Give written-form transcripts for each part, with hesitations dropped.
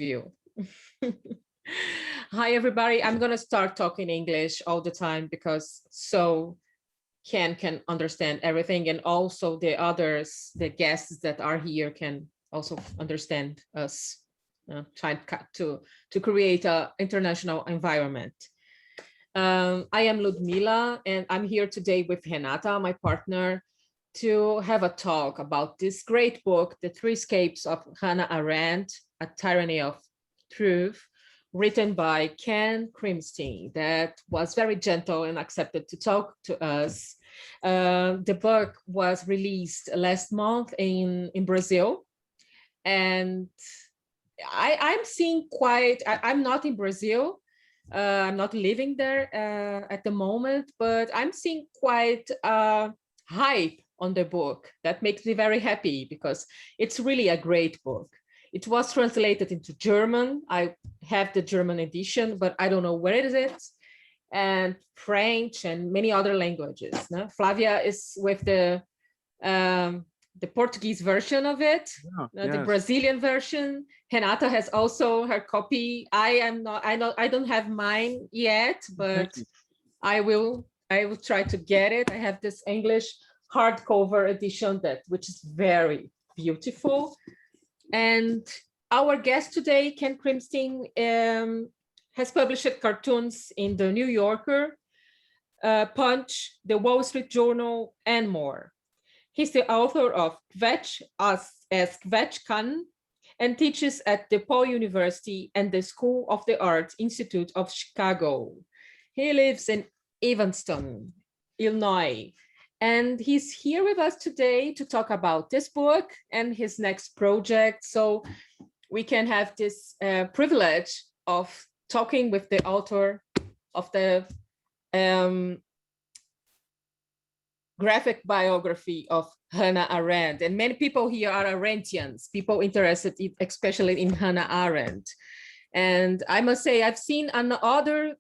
you. Hi, everybody. I'm going to start talking English all the time because so Ken can understand everything, and also the others, the guests that are here can also understand us. Trying to create an international environment. I am Ludmila, and I'm here today with Renata, my partner, to have a talk about this great book, The Three Escapes of Hannah Arendt, A Tyranny of Truth, written by Ken Krimstein, that was very gentle and accepted to talk to us. The book was released last month in Brazil, and I'm seeing I'm not in Brazil, I'm not living there at the moment, but I'm seeing quite hype on the book. That makes me very happy because it's really a great book. It was translated into German. I have the German edition, but I don't know where it is, and French and many other languages. No? Flavia is with the Portuguese version of it, yes. The Brazilian version. Renata has also her copy. I don't have mine yet, but I will try to get it. I have this English hardcover edition which is very beautiful. And our guest today, Ken Krimstein, has published cartoons in the New Yorker, Punch, the Wall Street Journal, and more. He's the author of Kvetch as Kvetch Kann and teaches at DePaul University and the School of the Arts Institute of Chicago. He lives in Evanston, Illinois, and he's here with us today to talk about this book and his next project. So we can have this privilege of talking with the author of the graphic biography of Hannah Arendt. And many people here are Arendtians, people interested especially in Hannah Arendt. And I must say, I've seen other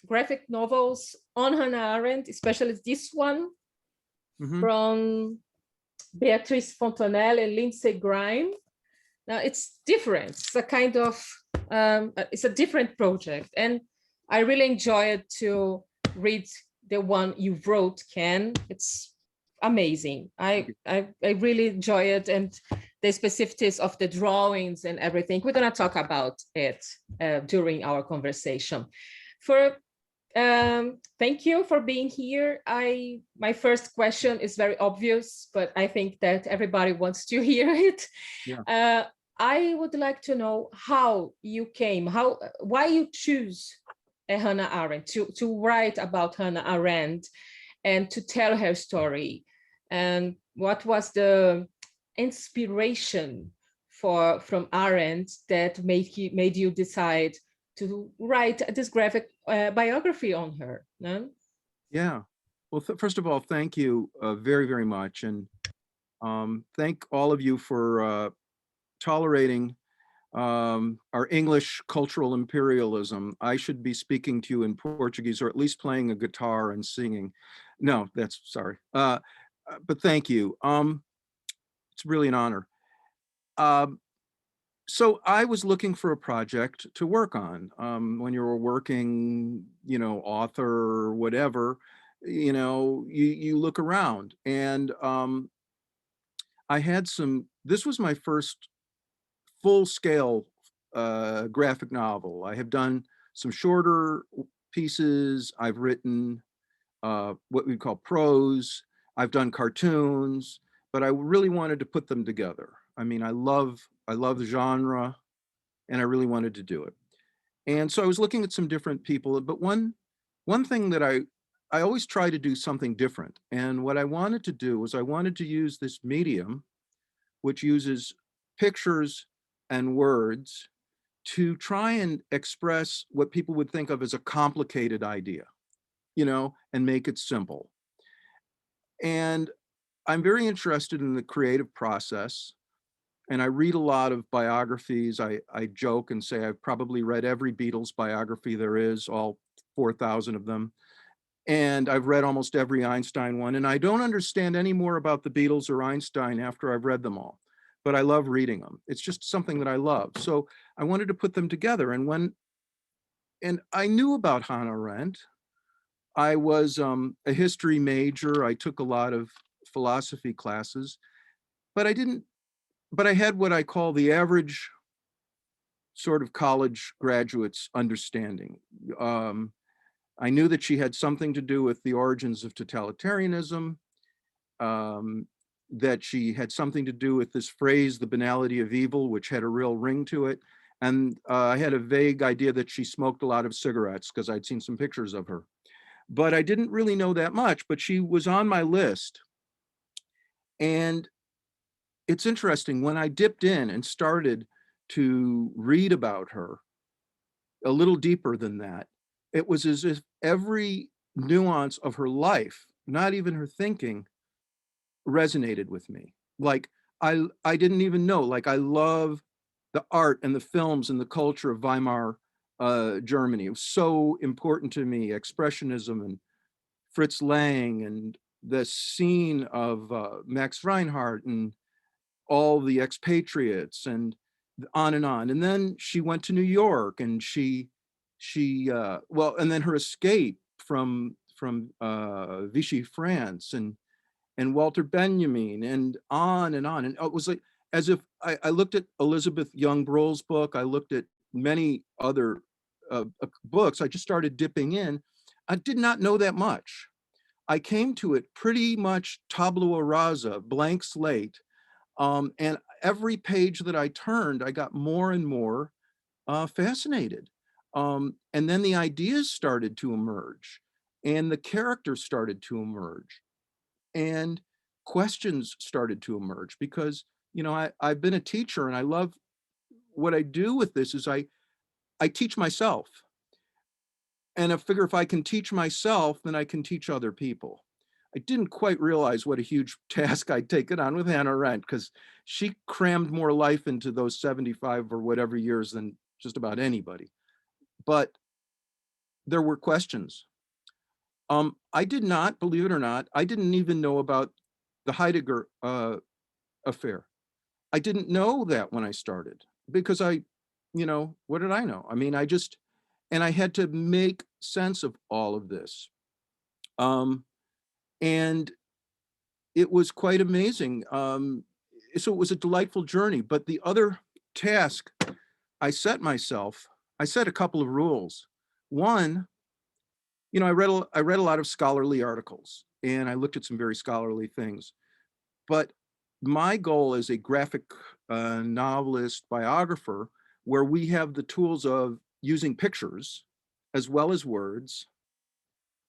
graphic novels on Hannah Arendt, especially this one from Beatrice Fontanelle and Lindsay Grime. Now it's different. It's a kind of, it's a different project. And I really enjoyed to read the one you wrote, Ken. It's amazing. I really enjoy it, and the specificities of the drawings and everything. We're gonna talk about it during our conversation. Thank you for being here. My first question is very obvious, but I think that everybody wants to hear it. Yeah. I would like to know how you came, why you choose Hannah Arendt, to write about Hannah Arendt and to tell her story, and what was the inspiration from Arendt that made you decide to write this graphic biography on her? No? Yeah. Well, first of all, thank you very, very much, and thank all of you for tolerating our English cultural imperialism. I should be speaking to you in Portuguese, or at least playing a guitar and singing. No, that's sorry. But thank you. It's really an honor. So I was looking for a project to work on. When you're a working, author or whatever, you look around, and I had this was my first full-scale graphic novel. I have done some shorter pieces. I've written what we call prose. I've done cartoons, but I really wanted to put them together. I mean, I love the genre, and I really wanted to do it. And so I was looking at some different people, but one thing that I always try to do something different. And what I wanted to do was I wanted to use this medium, which uses pictures and words, to try and express what people would think of as a complicated idea, and make it simple. And I'm very interested in the creative process, and I read a lot of biographies. I joke and say I've probably read every Beatles biography there is, all 4,000 of them. And I've read almost every Einstein one, and I don't understand any more about the Beatles or Einstein after I've read them all. but I love reading them. It's just something that I love. So I wanted to put them together. And I knew about Hannah Arendt. I was a history major. I took a lot of philosophy classes, but I had what I call the average sort of college graduate's understanding. Um, I knew that she had something to do with the origins of totalitarianism, um, that she had something to do with this phrase, the banality of evil, which had a real ring to it. And I had a vague idea that she smoked a lot of cigarettes because I'd seen some pictures of her. But I didn't really know that much, but she was on my list. And it's interesting, when I dipped in and started to read about her a little deeper than that, it was as if every nuance of her life, not even her thinking, resonated with me. Like I didn't even know, like I love the art and the films and the culture of Weimar, Germany. It was so important to me, expressionism and Fritz Lang and the scene of Max Reinhardt and all the expatriates and on and on. And then she went to New York and well, and then her escape from Vichy France and Walter Benjamin and on and on. And it was like as if I looked at Elizabeth Young Brohl's book, I looked at many other books. I just started dipping in. I did not know that much. I came to it pretty much tabula rasa, blank slate. And every page that I turned, I got more and more fascinated. And then the ideas started to emerge and the characters started to emerge and questions started to emerge because, I've been a teacher and I love what I do with this is I teach myself. And I figure if I can teach myself, then I can teach other people. I didn't quite realize what a huge task I'd taken on with Hannah Arendt because she crammed more life into those 75 or whatever years than just about anybody. But there were questions. I did not, believe it or not, I didn't even know about the Heidegger affair. I didn't know that when I started because what did I know? I mean, and I had to make sense of all of this. And it was quite amazing. So it was a delightful journey. But the other task I set myself, I set a couple of rules. One, I read a lot of scholarly articles and I looked at some very scholarly things. But my goal as a graphic novelist biographer, where we have the tools of using pictures as well as words,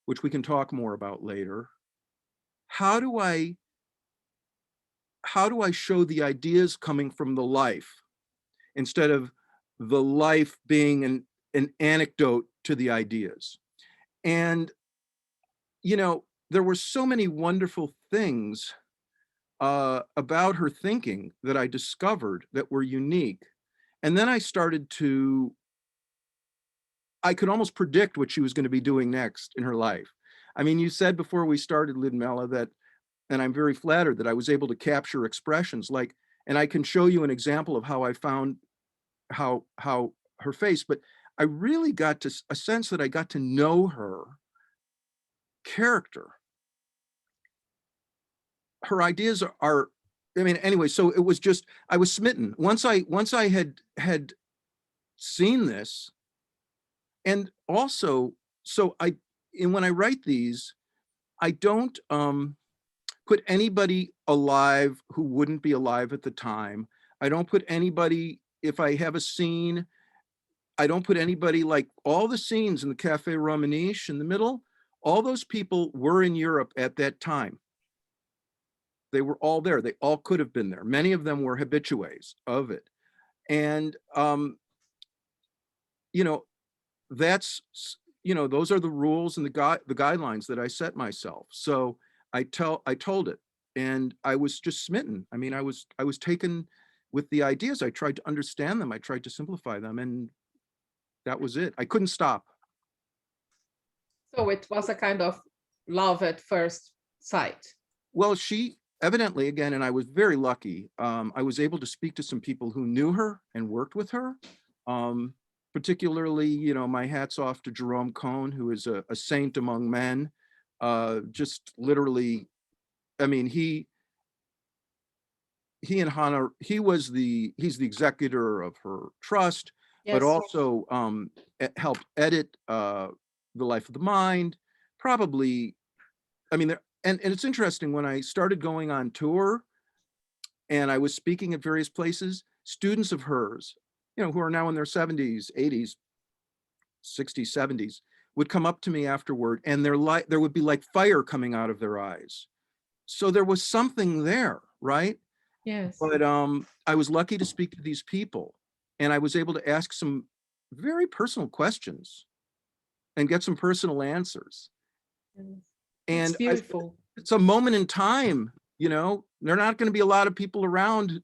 which we can talk more about later. How do I show the ideas coming from the life instead of the life being an anecdote to the ideas? And, there were so many wonderful things about her thinking that I discovered that were unique. And then I could almost predict what she was going to be doing next in her life. I mean, you said before we started, Lidmela, that, and I'm very flattered that I was able to capture expressions like, and I can show you an example of how I found how her face, but I really got to a sense that I got to know her character. Her ideas are, I mean, anyway, so it was just, I was smitten. Once I had seen this, and also, so and when I write these, I don't put anybody alive who wouldn't be alive at the time. I don't put anybody, if I have a scene, I don't put anybody, like all the scenes in the Cafe Romaniche in the middle, all those people were in Europe at that time. They were all there. They all could have been there. Many of them were habitués of it. And, you know, that's, those are the rules and the guidelines that I set myself. So I told it, and I was just smitten. I mean, I was taken with the ideas. I tried to understand them. I tried to simplify them, and that was it. I couldn't stop. So it was a kind of love at first sight. Well, evidently, again, and I was very lucky, I was able to speak to some people who knew her and worked with her. Particularly, my hat's off to Jerome Cohn, who is a saint among men. Just literally, I mean, he and Hannah, he's the executor of her trust, but Yes. also helped edit The Life of the Mind. Probably, I mean, and it's interesting, when I started going on tour and I was speaking at various places, students of hers, who are now in their 70s, 80s, 60s, 70s, would come up to me afterward, and there would be like fire coming out of their eyes. So there was something there, right? Yes. But I was lucky to speak to these people, and I was able to ask some very personal questions and get some personal answers. It's And beautiful. it's a moment in time, there are not going to be a lot of people around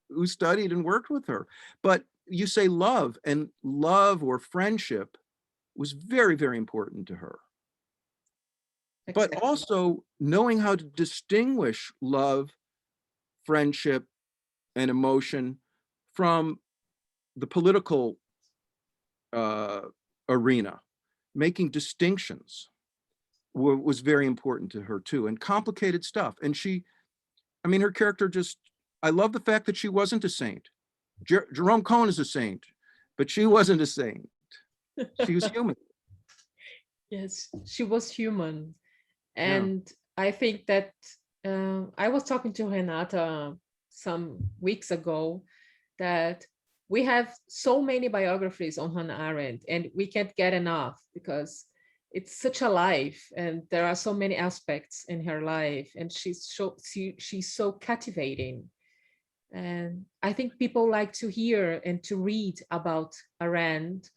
who studied and worked with her. But you say love, and love or friendship was very, very important to her. But Exactly. also knowing how to distinguish love, friendship, and emotion from the political uh, arena, making distinctions was very important to her too, and complicated stuff. And her character just, I love the fact that she wasn't a saint. Jerome Cohn is a saint, but she wasn't a saint. She was human. Yes, she was human. Yeah. And I think that I was talking to Renata some weeks ago that we have so many biographies on Hannah Arendt, and we can't get enough because it's such a life, and there are so many aspects in her life, and she's so captivating. And I think people like to hear and to read about Arendt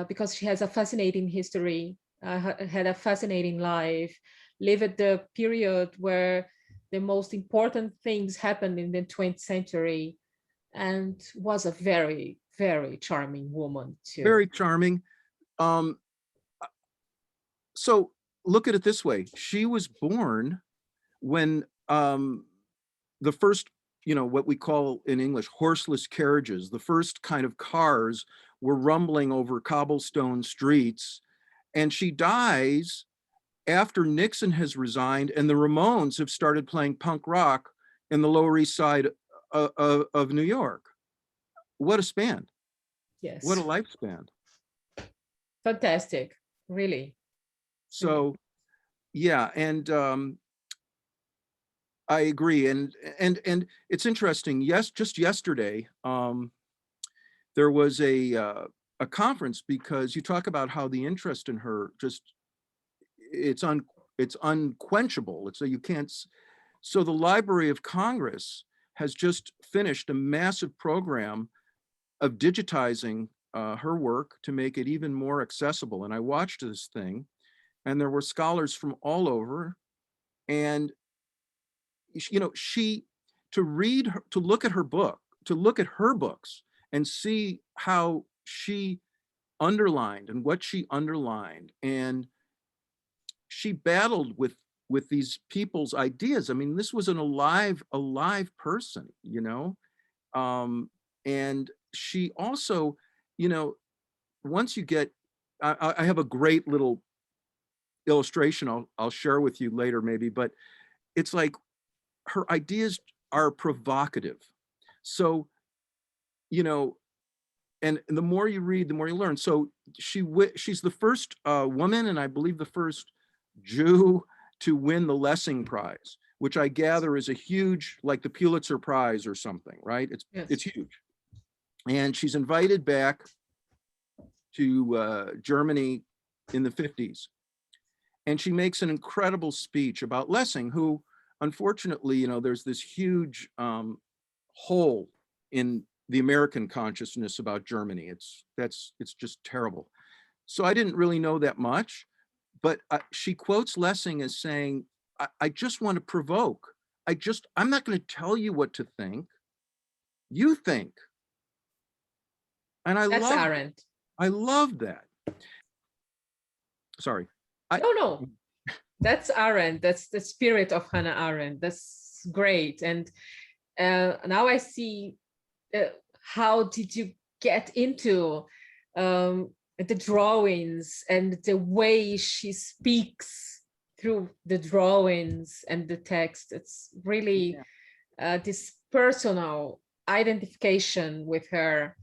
because she has a fascinating history, had a fascinating life, lived at the period where the most important things happened in the 20th century, and was a very, very charming woman too. Very charming. Um, so look at it this way. She was born when the first, what we call in English horseless carriages, the first kind of cars were rumbling over cobblestone streets. And she dies after Nixon has resigned and the Ramones have started playing punk rock in the Lower East Side of New York. What a span. What a Yes, lifespan. fantastic, really, really. So, yeah. And I agree. And it's interesting. Yes, just yesterday, there was a conference, because you talk about how the interest in her just, it's un it's unquenchable. It's you can't. So the Library of Congress has just finished a massive program of digitizing her work to make it even more accessible. And I watched this thing, and there were scholars from all over, and she, to read her, to look at her book, to look at her books and see how she underlined and what she underlined, and she battled with these people's ideas. I mean, this was an alive person, and she also, you know once you get, I have a great little illustration I'll share with you later maybe, but it's like her ideas are provocative. So, you know, and the more you read, the more you learn. So she's the first woman, and I believe the first Jew to win the Lessing Prize, which I gather is a huge, like the Pulitzer Prize or something, right? It's Yes. huge. And she's invited back to Germany in the 50s. And she makes an incredible speech about Lessing, who, unfortunately, there's this huge hole in the American consciousness about Germany. It's just terrible. So I didn't really know that much, but she quotes Lessing as saying, I just want to provoke. I'm not going to tell you what to think. You think. And That's Arendt. I love that. Sorry. I, No, no, that's Arendt. That's the spirit of Hannah Arendt. That's it's great. And now I see how did you get into the drawings and the way she speaks through the drawings and the text. It's really this personal identification with her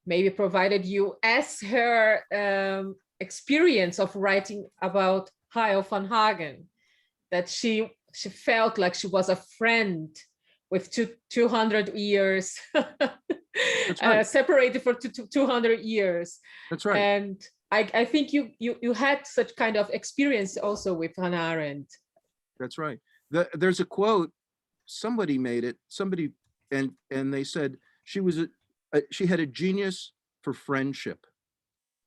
maybe provided you as her experience of writing about Heil van Hagen, that she felt like she was a friend with 200 years separated for 200 years. That's right. And I think you had such kind of experience also with Hannah Arendt. That's right. There's a quote, somebody made it, and they said she had a genius for friendship.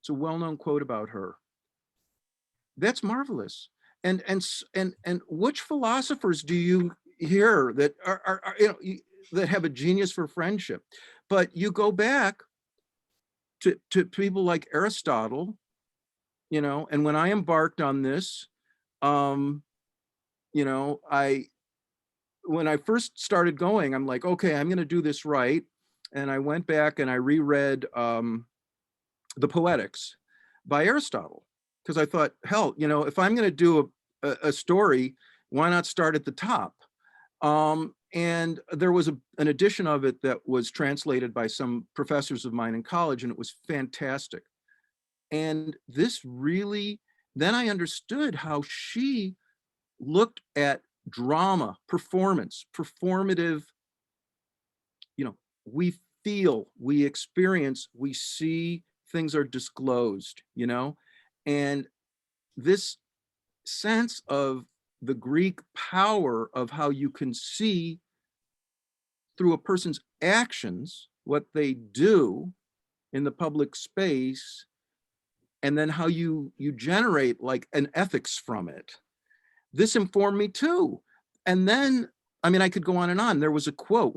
It's a well-known quote about her. That's marvelous. And which philosophers do you hear that are that have a genius for friendship? But you go back to people like Aristotle, and when I embarked on this, when I first started going, I'm like, okay, I'm going to do this right. And I went back and I reread the Poetics by Aristotle, because I thought, hell, if I'm going to do a story, why not start at the top? And there was an edition of it that was translated by some professors of mine in college, and it was fantastic. And this really, then I understood how she looked at drama, performance, performative, we feel, we experience, we see, things are disclosed, and this sense of the Greek power of how you can see through a person's actions, what they do in the public space, and then how you generate like an ethics from it. This informed me too. And then, I could go on and on. There was a quote,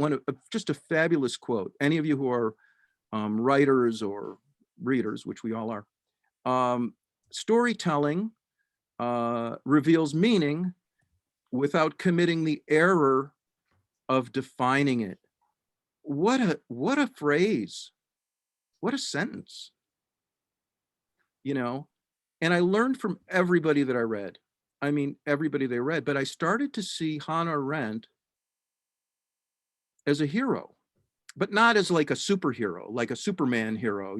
just a fabulous quote. Any of you who are writers or readers, which we all are, storytelling reveals meaning without committing the error of defining it. What a phrase, what a sentence, and I learned from everybody that I read. Everybody they read, but I started to see Hannah Arendt as a hero, but not as like a superhero, like a Superman hero,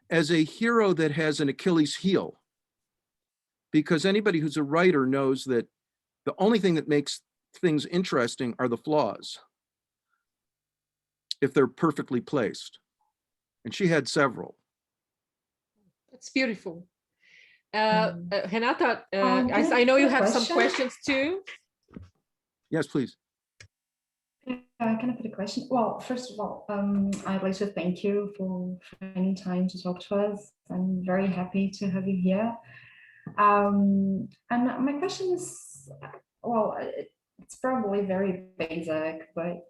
as a hero that has an Achilles heel. Because anybody who's a writer knows that the only thing that makes things interesting are the flaws, if they're perfectly placed. And she had several. It's beautiful. Renata, I know you have some questions too. Yes, please. Can I put a question? Well, first of all, I'd like to thank you for finding time to talk to us. I'm very happy to have you here. And my question is, well, it's probably very basic, but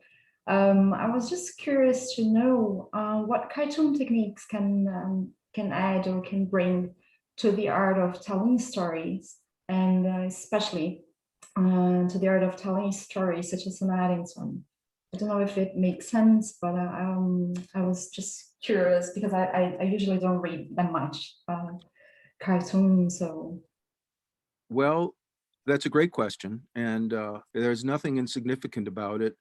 I was just curious to know what cartoon techniques can add or can bring to the art of telling stories, and especially to the art of telling stories such as an Arendt's one. I don't know if it makes sense, but I was just curious because I usually don't read that much cartoons. So, well, that's a great question, and there's nothing insignificant about it.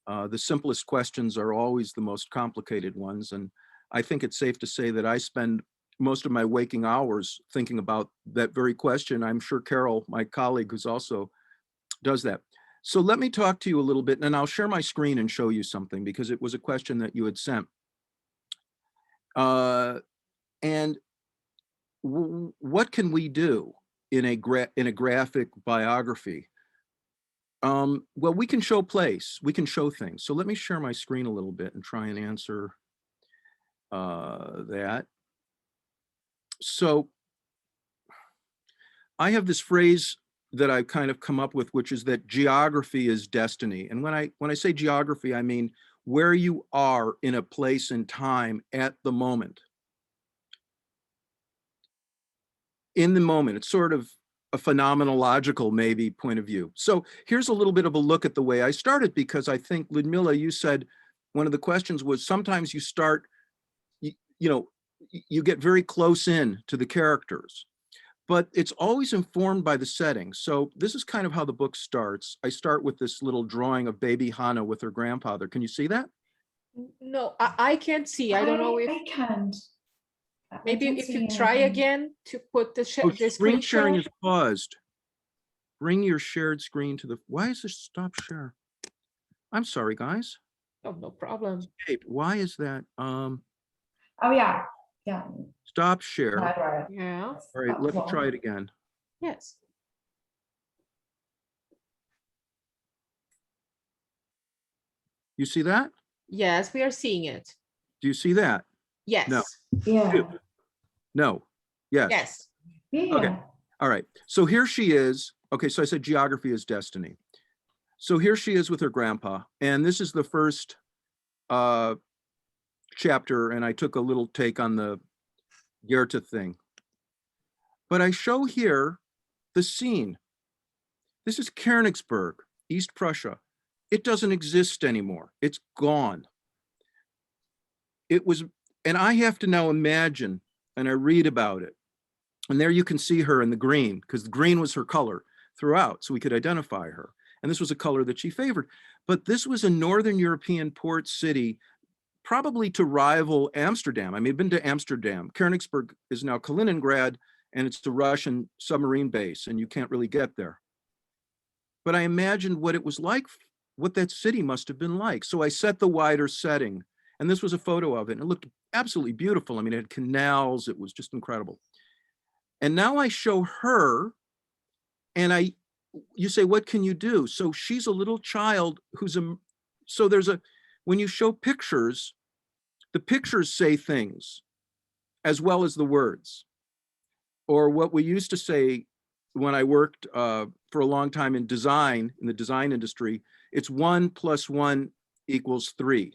The simplest questions are always the most complicated ones, and I think it's safe to say that I spend most of my waking hours thinking about that very question. I'm sure Carol, my colleague, who's also does that. So let me talk to you a little bit, and I'll share my screen and show you something because it was a question that you had sent. And what can we do in a graphic biography? Well, we can show place, we can show things. So let me share my screen a little bit and try and answer that. So I have this phrase that I've kind of come up with, which is that geography is destiny. And when I say geography, I mean where you are in a place and time at the moment. In the moment, it's sort of a phenomenological maybe point of view. So here's a little bit of a look at the way I started, because I think, Ludmila, you said one of the questions was sometimes you start, you get very close in to the characters, but it's always informed by the setting. So this is kind of how the book starts. I start with this little drawing of baby Hannah with her grandfather. Can you see that? No, I can't see. I don't know if I can't. maybe can't if see you try anything. again to put the Oh, the screen sharing share. is paused. Bring your shared screen to the, why is this stop share? I'm sorry, guys. Oh, no problem. Why is that? Oh yeah, yeah. Stop share. Right. Yeah. All right, let me try it again. Yes. You see that? Yes, we are seeing it. Do you see that? Yes. No. Yeah. No. Yes. Yes. Yeah. Okay. All right. So here she is. Okay, so I said geography is destiny. So here she is with her grandpa, and this is the first chapter, and I took a little take on the Goethe thing. But I show here the scene. This is Kareninksburg, East Prussia. It doesn't exist anymore. It's gone. It was, and I have to now imagine, and I read about it. And there you can see her in the green, because the green was her color throughout, so we could identify her. And this was a color that she favored. But this was a Northern European port city, probably to rival Amsterdam. I mean, I've been to Amsterdam. Kareninksburg is now Kaliningrad, and it's the Russian submarine base, and you can't really get there. But I imagined what it was like, what that city must have been like. So I set the wider setting, and this was a photo of it, and it looked absolutely beautiful. I mean, it had canals, it was just incredible. And now I show her, and you say, what can you do? So she's a little child who's so there's when you show pictures, the pictures say things as well as the words. Or what we used to say when I worked for a long time in design, in the design industry, it's 1 + 1 = 3.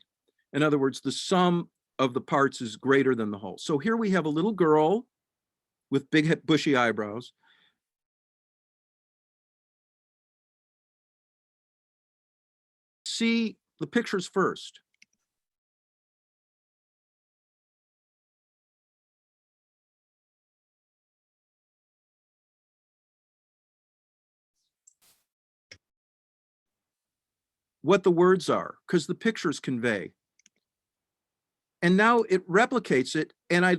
In other words, the sum of the parts is greater than the whole. So here we have a little girl with big bushy eyebrows. See the pictures first. What the words are, because the pictures convey. And now it replicates it, and I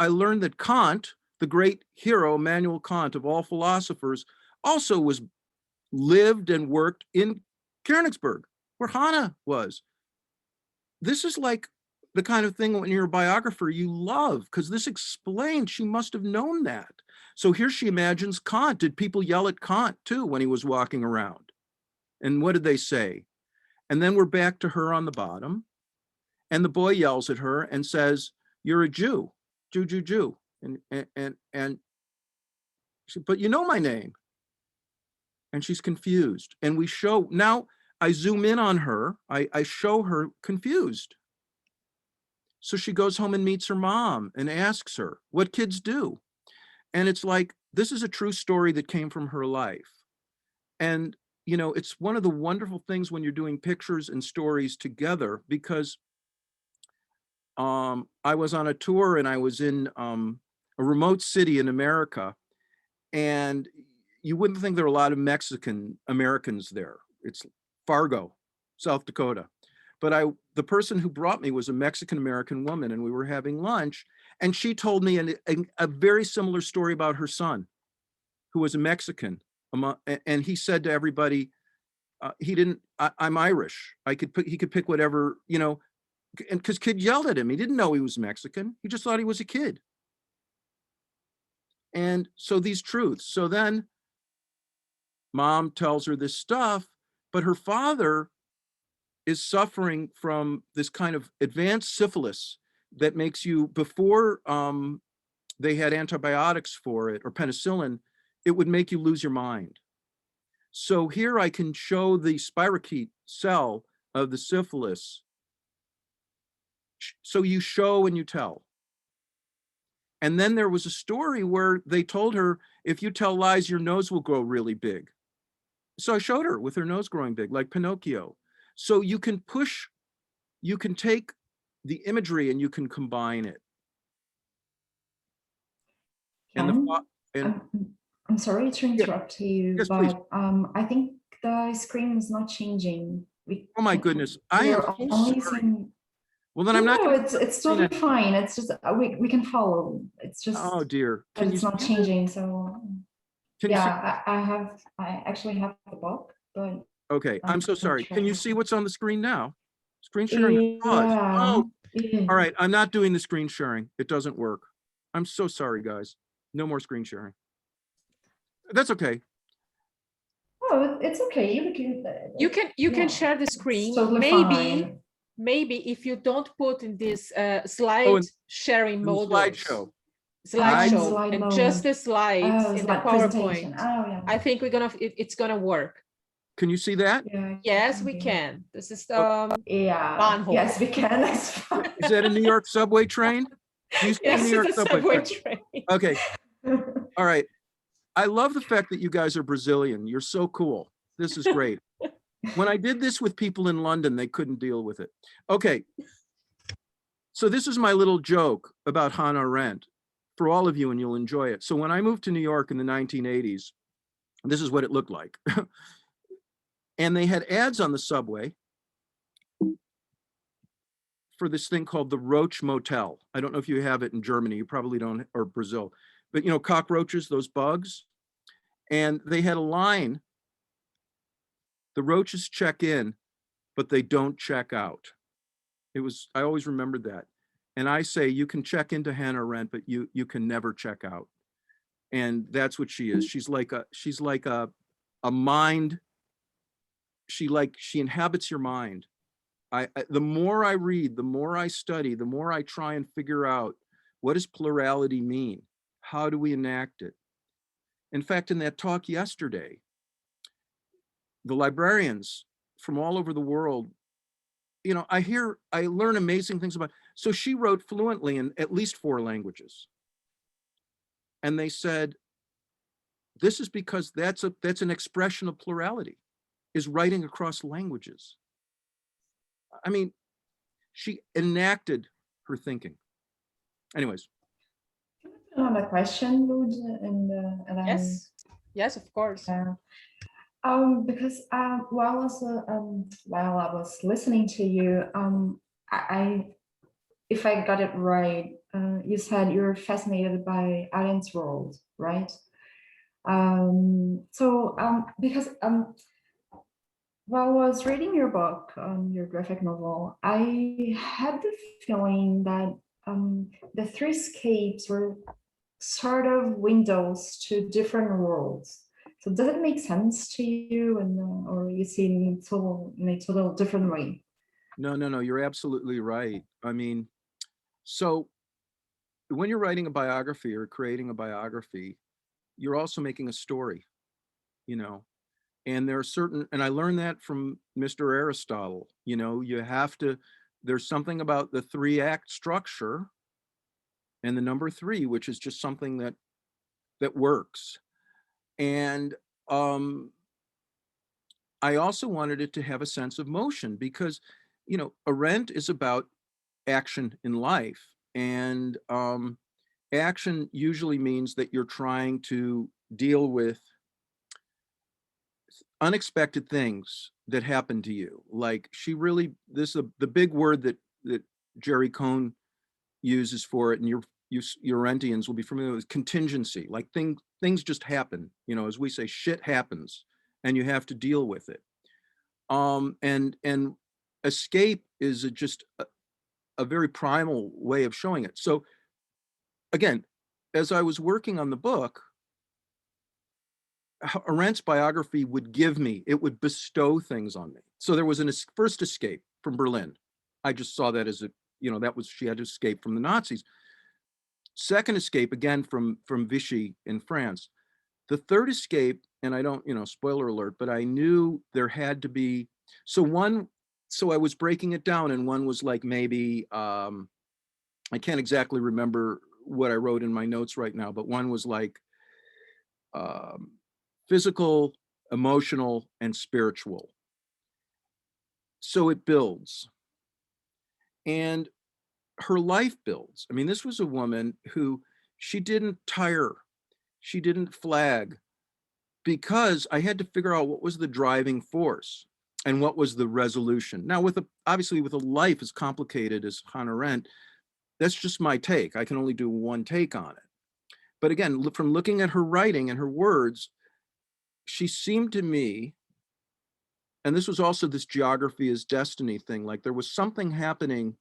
learned that Kant, the great hero, Immanuel Kant of all philosophers, also lived and worked in Kareninksburg, where Hannah was. This is like the kind of thing when you're a biographer you love, because this explains she must have known that. So here she imagines Kant. Did people yell at Kant too when he was walking around? And what did they say? And then we're back to her on the bottom. And the boy yells at her and says, "You're a Jew, Jew, Jew, Jew." And she, "But you know my name." And she's confused. And we show, now I zoom in on her, I show her confused. So she goes home and meets her mom and asks her what kids do. And it's like, this is a true story that came from her life. And, it's one of the wonderful things when you're doing pictures and stories together, because I was on a tour and I was in a remote city in America, and you wouldn't think there are a lot of Mexican Americans there. It's Fargo, South Dakota. But the person who brought me was a Mexican American woman, and we were having lunch, and she told me a very similar story about her son, who was a Mexican. And he said to everybody, I'm Irish. He could pick whatever, and because kid yelled at him. He didn't know he was Mexican. He just thought he was a kid. And so these truths. So then mom tells her this stuff, but her father is suffering from this kind of advanced syphilis that makes you, before they had antibiotics for it or penicillin, it would make you lose your mind. So here I can show the spirochete cell of the syphilis. So you show and you tell. And then there was a story where they told her, if you tell lies, your nose will grow really big. So I showed her with her nose growing big, like Pinocchio. So you can take the imagery and you can combine it. And Ken, and I'm sorry to interrupt you, yes, please. but I think the screen is not changing. Oh my goodness, I am We're so only sorry. seeing. Well, then I'm not. No, it's totally fine. It's just we can follow. It's just Oh dear, that can you it's not see it? changing. So Can you see? yeah, I actually have the book, but Okay, I'm so not sorry. sure. Can you see what's on the screen now? Screen sharing is paused. Yeah. Oh, Yeah. all right. I'm not doing the screen sharing. It doesn't work. I'm so sorry, guys. No more screen sharing. That's okay. Oh, it's okay. You can yeah, share the it's screen. totally Maybe fine. if you don't put in this Oh, slide and sharing the modules, slideshow. slideshow, Slide and mode. just the slides Oh, in the slide presentation. PowerPoint, Oh yeah. I think it's gonna work. Can you see that? Yeah. Yes, we can. This is Oh, Yeah. Bahnhof. Yes, we can. That's fine. is that a New York subway train? Do you see a Yes, New York it's a subway subway train? train. Okay. All right. I love the fact that you guys are Brazilian. You're so cool. This is great. When I did this with people in London, they couldn't deal with it. Okay. So this is my little joke about Hannah Arendt for all of you, and you'll enjoy it. So when I moved to New York in the 1980s, this is what it looked like. And they had ads on the subway for this thing called the Roach Motel. I don't know if you have it in Germany, you probably don't, or Brazil, but you know, cockroaches, those bugs. And they had a line, the roaches check in, but they don't check out. I always remembered that. And I say, you can check into Hannah Arendt, but you can never check out. And that's what she is. She's like a mind. She inhabits your mind. The more I read, the more I study, the more I try and figure out, what does plurality mean? How do we enact it? In fact, in that talk yesterday, the librarians from all over the world, you know, I learn amazing things about. So she wrote fluently in at least 4 languages. And they said, this is because that's an expression of plurality, is writing across languages. I mean, she enacted her thinking. Anyways. Another question, Lud, and Yes, of course. Because while I was listening to you, if I got it right, you said you're fascinated by Arendt's world, right? Because while I was reading your book, your graphic novel, I had the feeling that the 3 escapes were sort of windows to different worlds. So does it make sense to you, and or you see it in a total different way? No, you're absolutely right. I mean, so when you're writing a biography or creating a biography, you're also making a story, you know, and there are certain, and I learned that from Mr. Aristotle, you know, there's something about the 3-act structure and the number 3, which is just something that works. And I also wanted it to have a sense of motion because, you know, Arendt is about action in life. And action usually means that you're trying to deal with unexpected things that happen to you. Like this is the big word that Jerry Cohn uses for it, and your Arendtians will be familiar with, contingency. Like things just happen, you know, as we say, shit happens and you have to deal with it. And escape is just a very primal way of showing it. So again, as I was working on the book, Arendt's biography would it would bestow things on me. So there was first escape from Berlin. I just saw that as she had to escape from the Nazis. Second escape, again, from Vichy in France. The third escape, and I don't, spoiler alert, but I knew there had to be, so I was breaking it down, and one was like maybe, I can't exactly remember what I wrote in my notes right now, but one was like physical, emotional, and spiritual. So it builds. And her life builds. I mean, this was a woman who, she didn't tire, she didn't flag, because I had to figure out what was the driving force and what was the resolution. Now, obviously with a life as complicated as Hannah Arendt, that's just my take. I can only do one take on it. But again, from looking at her writing and her words, she seemed to me, and this was also this geography is destiny thing, like there was something happening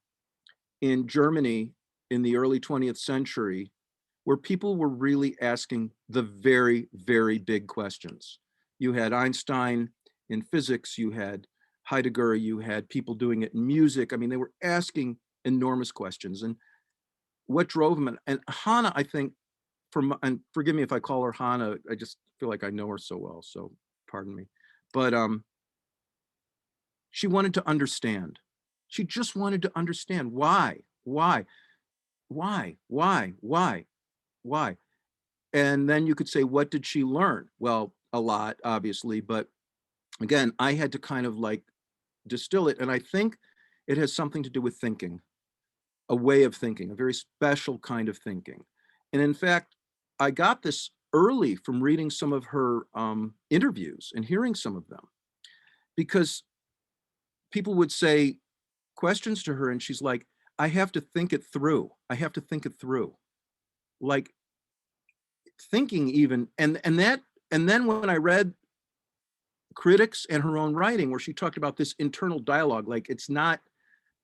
in Germany in the early 20th century where people were really asking the very, very big questions. You had Einstein in physics, you had Heidegger, you had people doing it in music. I mean, they were asking enormous questions. And what drove them, and Hannah, I think, and forgive me if I call her Hannah, I just feel like I know her so well, so pardon me. But she wanted to understand. She just wanted to understand why. And then you could say, what did she learn? Well, a lot, obviously, but again, I had to kind of like distill it. And I think it has something to do with thinking, a way of thinking, a very special kind of thinking. And in fact, I got this early from reading some of her interviews and hearing some of them, because people would say questions to her and she's like, I have to think it through. I have to think it through. Like thinking even, and then when I read critics and her own writing where she talked about this internal dialogue, like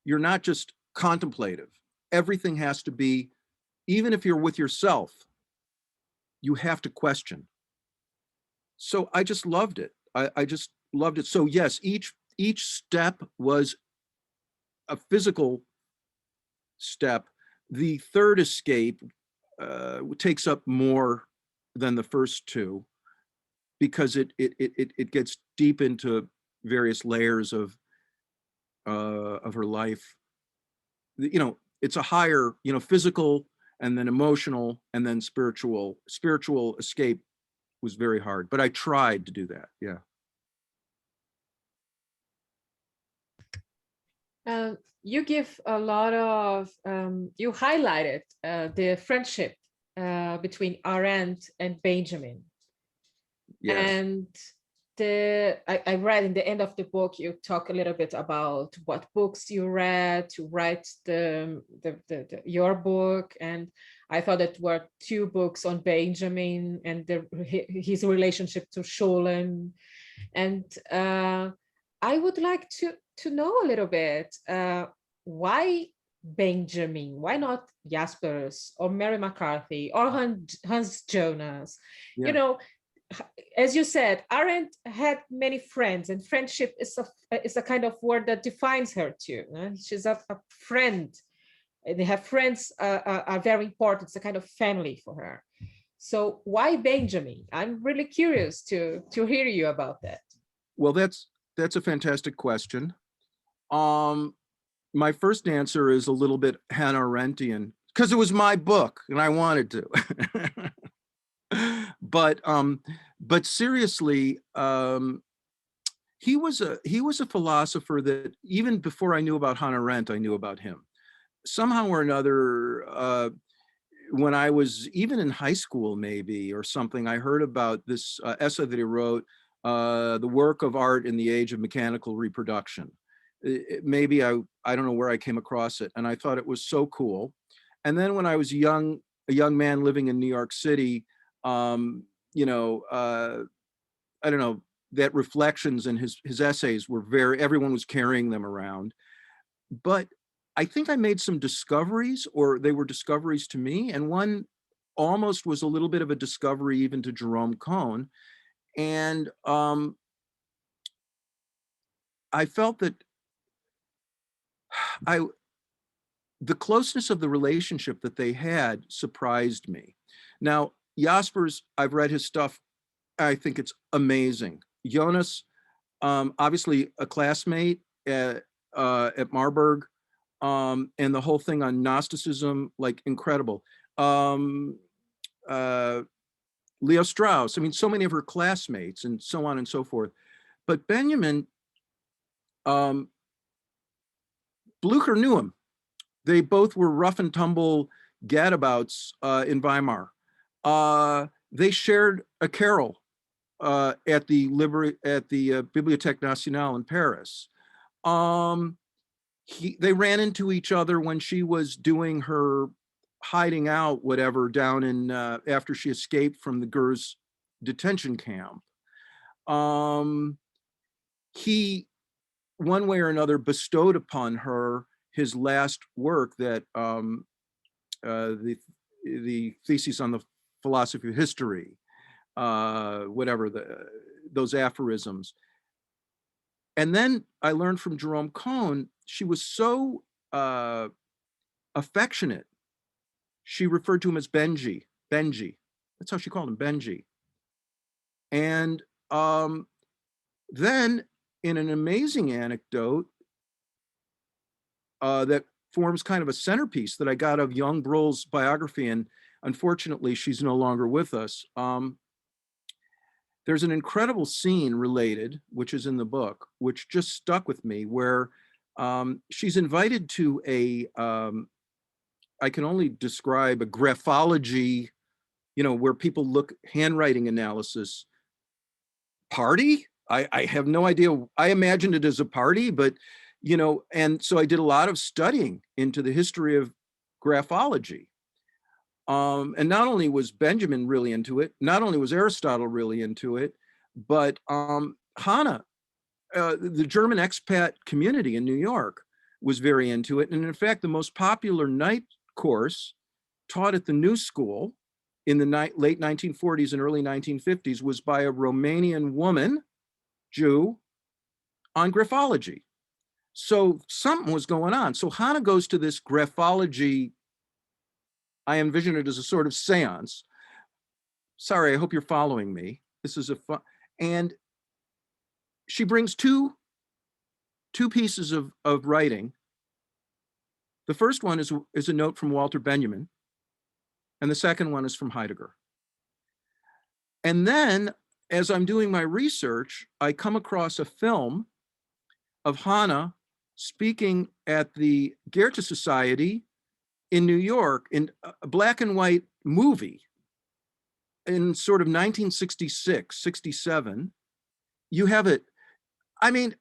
you're not just contemplative. Everything has to be, even if you're with yourself, you have to question. So I just loved it. I just loved it. So yes, each step was a physical step. The third escape takes up more than the first two, because it gets deep into various layers of her life. You know, it's a higher, you know, physical and then emotional and then spiritual. Spiritual escape was very hard, but I tried to do that. Yeah. You give a lot of, you highlighted the friendship between Arendt and Benjamin. Yes. And I read in the end of the book, you talk a little bit about what books you read to write your book. And I thought it were two books on Benjamin and his relationship to Scholem. And I would like to know a little bit, why Benjamin? Why not Jaspers or Mary McCarthy or Hans Jonas? Yeah. You know, as you said, Arendt had many friends, and friendship is a kind of word that defines her too. She's a friend. They have friends are very important. It's a kind of family for her. So why Benjamin? I'm really curious to hear you about that. Well, that's a fantastic question. My first answer is a little bit Hannah Arendtian, because it was my book and I wanted to. But seriously, he was a philosopher that even before I knew about Hannah Arendt, I knew about him. Somehow or another, when I was even in high school, maybe, or something, I heard about this essay that he wrote, The Work of Art in the Age of Mechanical Reproduction. Maybe I don't know where I came across it, and I thought it was so cool. And then when I was a young man living in New York City, you know, I don't know, that reflections and his essays were everyone was carrying them around. But I think I made some discoveries, or they were discoveries to me. And one almost was a little bit of a discovery even to Jerome Cohn. And I felt that the closeness of the relationship that they had surprised me. Now, Jaspers, I've read his stuff. I think it's amazing. Jonas, obviously a classmate at Marburg, and the whole thing on Gnosticism, like incredible. um, Leo Strauss, I mean, so many of her classmates and so on and so forth. But Benjamin, Blücher knew him. They both were rough and tumble gadabouts in Weimar. They shared a carol at the Bibliothèque Nationale in Paris. They ran into each other when she was doing her hiding out, whatever, down in after she escaped from the Gurs detention camp. He, one way or another, bestowed upon her his last work, that the thesis on the philosophy of history, whatever, those aphorisms. And then I learned from Jerome Cohn, she was so affectionate. She referred to him as Benji. That's how she called him, Benji. And then, in an amazing anecdote that forms kind of a centerpiece that I got of Young Brohl's biography, and unfortunately she's no longer with us. There's an incredible scene related, which is in the book, which just stuck with me, where she's invited to a, I can only describe a graphology, where people look, handwriting analysis party. I have no idea. I imagined it as a party, but, and so I did a lot of studying into the history of graphology. And not only was Benjamin really into it, not only was Aristotle really into it, but Hannah, the German expat community in New York, was very into it. And in fact, the most popular night course taught at the New School in the late 1940s and early 1950s was by a Romanian woman, Jew, on graphology. So something was going on. So Hannah goes to this graphology, I envision it as a sort of seance. Sorry, I hope you're following me. This is a fun, and she brings two pieces of writing. The first one is a note from Walter Benjamin, and the second one is from Heidegger. And then, as I'm doing my research, I come across a film of Hannah speaking at the Goethe Society in New York, in a black and white movie in sort of 1966, 67. You have it. I mean,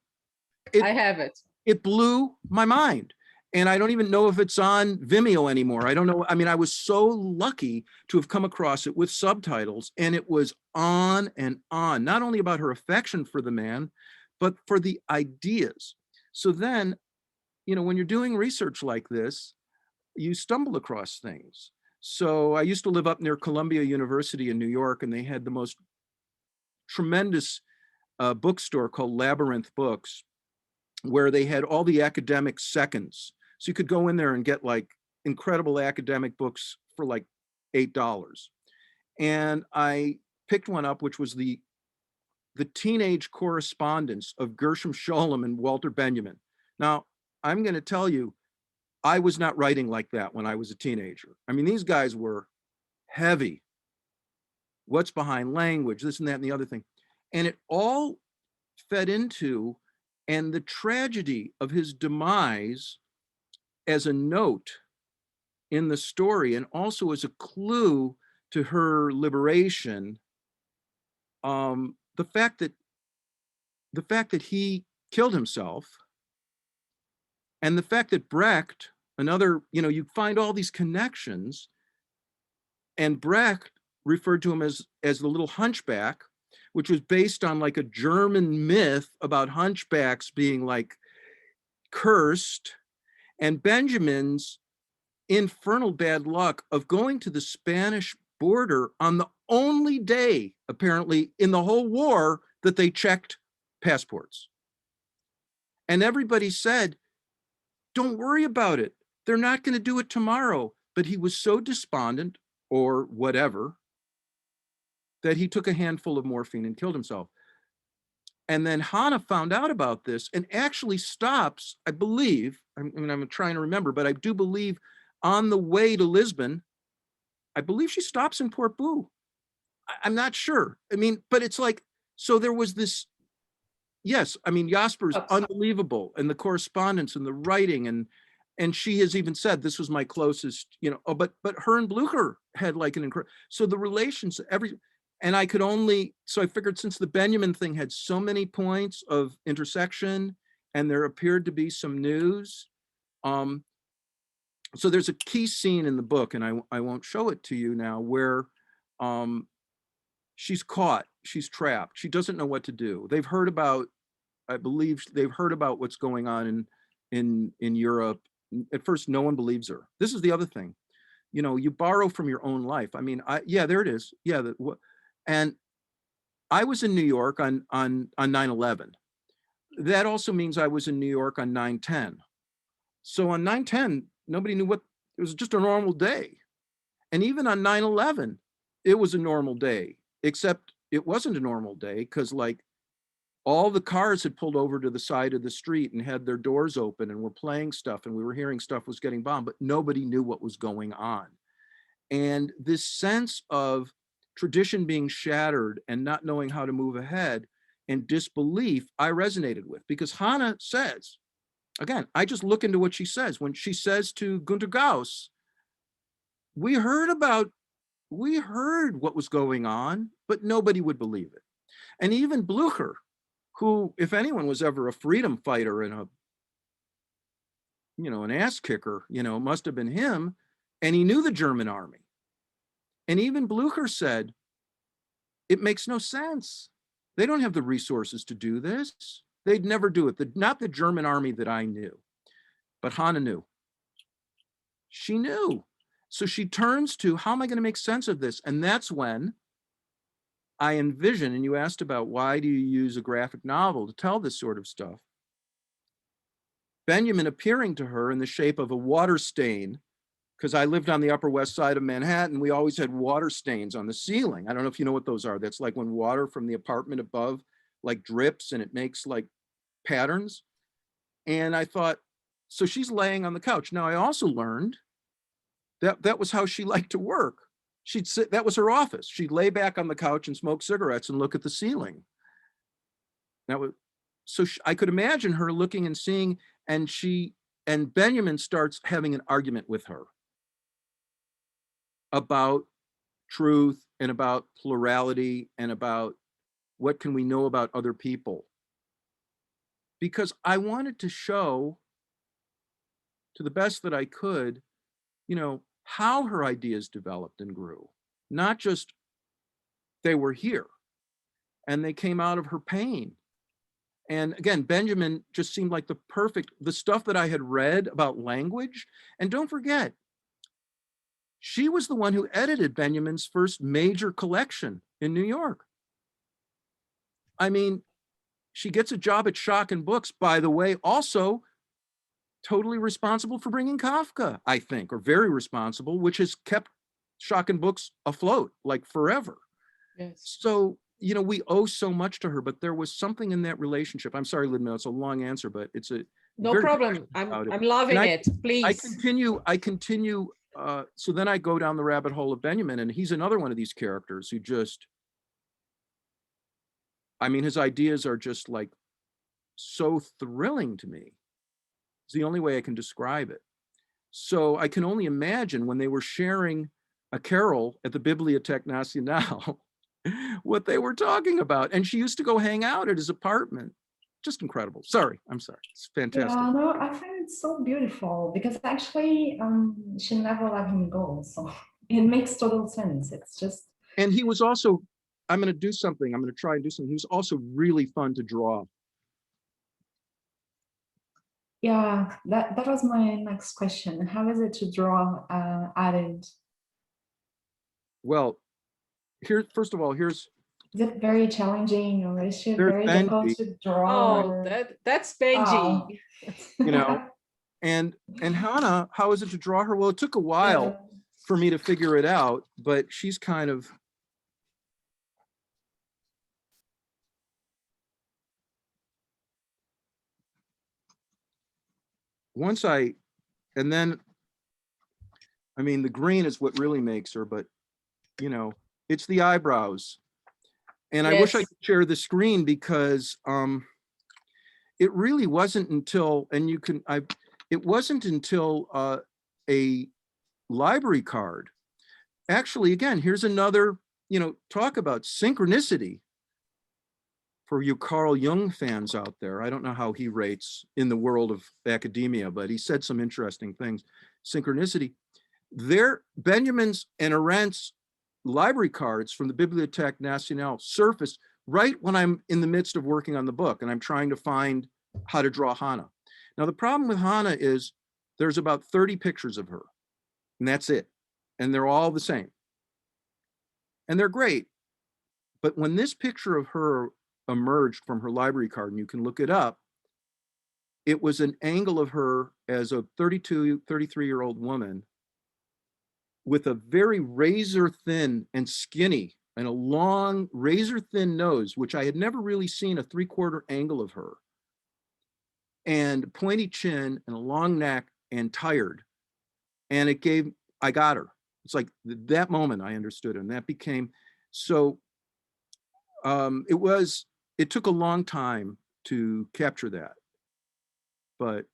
I have it. It blew my mind. And I don't even know if it's on Vimeo anymore. I don't know. I mean, I was so lucky to have come across it with subtitles, and it was on and on, not only about her affection for the man, but for the ideas. So then, when you're doing research like this, you stumble across things. So I used to live up near Columbia University in New York, and they had the most tremendous bookstore called Labyrinth Books, where they had all the academic seconds. So you could go in there and get like incredible academic books for like $8. And I picked one up, which was the teenage correspondence of Gershom Scholem and Walter Benjamin. Now, I'm going to tell you, I was not writing like that when I was a teenager. I mean, these guys were heavy. What's behind language, this and that and the other thing. And it all fed into, and the tragedy of his demise as a note in the story, and also as a clue to her liberation, the fact that he killed himself, and the fact that Brecht, another, you find all these connections, and Brecht referred to him as the little hunchback, which was based on like a German myth about hunchbacks being like cursed, and Benjamin's infernal bad luck of going to the Spanish border on the only day, apparently, in the whole war that they checked passports. And everybody said, don't worry about it. They're not going to do it tomorrow. But he was so despondent, or whatever, that he took a handful of morphine and killed himself. And then Hannah found out about this and actually stops, I believe, I'm trying to remember, but I do believe on the way to Lisbon, I believe she stops in Portbou. I'm not sure. I mean, but it's like, so there was this, yes, I mean, Jasper's unbelievable, and the correspondence and the writing, and she has even said this was my closest, you know, oh, but her and Blücher had like an incredible, so the relations, and I could only, so I figured since the Benjamin thing had so many points of intersection and there appeared to be some news, so there's a key scene in the book, and I won't show it to you now, where she's caught, she's trapped, she doesn't know what to do. They've heard about, I believe they've heard about what's going on in Europe. At first, no one believes her. This is the other thing, you know, you borrow from your own life. I mean, yeah, there it is. Yeah, and I was in New York on 9/11. That also means I was in New York on 9/10. So on 9/10, nobody knew what, it was just a normal day. And even on 9/11, it was a normal day, except it wasn't a normal day because like all the cars had pulled over to the side of the street and had their doors open and were playing stuff, and we were hearing stuff was getting bombed, but nobody knew what was going on. And this sense of tradition being shattered and not knowing how to move ahead and disbelief, I resonated with, because Hannah says, again, I just look into what she says. When she says to Günter Gauss, we heard what was going on, but nobody would believe it. And even Blücher, who, if anyone was ever a freedom fighter and a, you know, an ass kicker, you know, must have been him. And he knew the German army. And even Blücher said, it makes no sense. They don't have the resources to do this. They'd never do it. Not the German army that I knew, but Hannah knew. She knew. So she turns to, how am I going to make sense of this? And that's when I envision, and you asked about why do you use a graphic novel to tell this sort of stuff? Benjamin appearing to her in the shape of a water stain, because I lived on the Upper West Side of Manhattan. We always had water stains on the ceiling. I don't know if you know what those are. That's like when water from the apartment above like drips and it makes like patterns. And I thought, so she's laying on the couch. Now I also learned that that was how she liked to work. She'd sit, that was her office. She'd lay back on the couch and smoke cigarettes and look at the ceiling. That was, so I could imagine her looking and seeing, and Benjamin starts having an argument with her about truth and about plurality and about what can we know about other people. Because I wanted to show, to the best that I could, you know, how her ideas developed and grew, not just they were here and they came out of her pain. And again, Benjamin just seemed like the perfect, the stuff that I had read about language. And don't forget, she was the one who edited Benjamin's first major collection in New York. I mean, she gets a job at Schocken Books, by the way, also totally responsible for bringing Kafka, I think, or very responsible, which has kept Schocken Books afloat like forever. Yes. So, you know, we owe so much to her, but there was something in that relationship. I'm sorry, Ludmila, it's a long answer, but it's a no problem. I'm loving it. Please. I continue. So then I go down the rabbit hole of Benjamin, and he's another one of these characters who just, I mean, his ideas are just like so thrilling to me. It's the only way I can describe it. So I can only imagine when they were sharing a carol at the Bibliothèque Nationale, what they were talking about. And she used to go hang out at his apartment. Just incredible. Sorry, I'm sorry. It's fantastic. Yeah, no, I find it so beautiful because actually she never let him go. So it makes total sense. It's just. And he was also, I'm going to do something. I'm going to try and do something. He was also really fun to draw. Yeah, that was my next question. How is it to draw Arendt? Well, here, first of all, here's. Is it very challenging, or is it very difficult to draw? Oh, that's Benji. Oh. You know, and Hannah, how is it to draw her? Well, it took a while for me to figure it out, but she's kind of. And then I mean, the green is what really makes her, but you know, it's the eyebrows. And I wish I Yes. could share the screen because it really wasn't until, and you can, it wasn't until a library card. Actually, again, here's another, you know, talk about synchronicity for you Carl Jung fans out there. I don't know how he rates in the world of academia, but he said some interesting things. Synchronicity. Benjamin's and Arendt's library cards from the Bibliothèque Nationale surfaced right when I'm in the midst of working on the book and I'm trying to find how to draw Hannah. Now, the problem with Hannah is there's about 30 pictures of her, and that's it. And they're all the same. And they're great. But when this picture of her emerged from her library card, and you can look it up, it was an angle of her as a 32, 33-year-old woman with a very razor thin and skinny and a long razor thin nose, which I had never really seen a 3/4 angle of her, and pointy chin and a long neck and tired. And I got her. It's like that moment I understood, and that became, so it took a long time to capture that. But,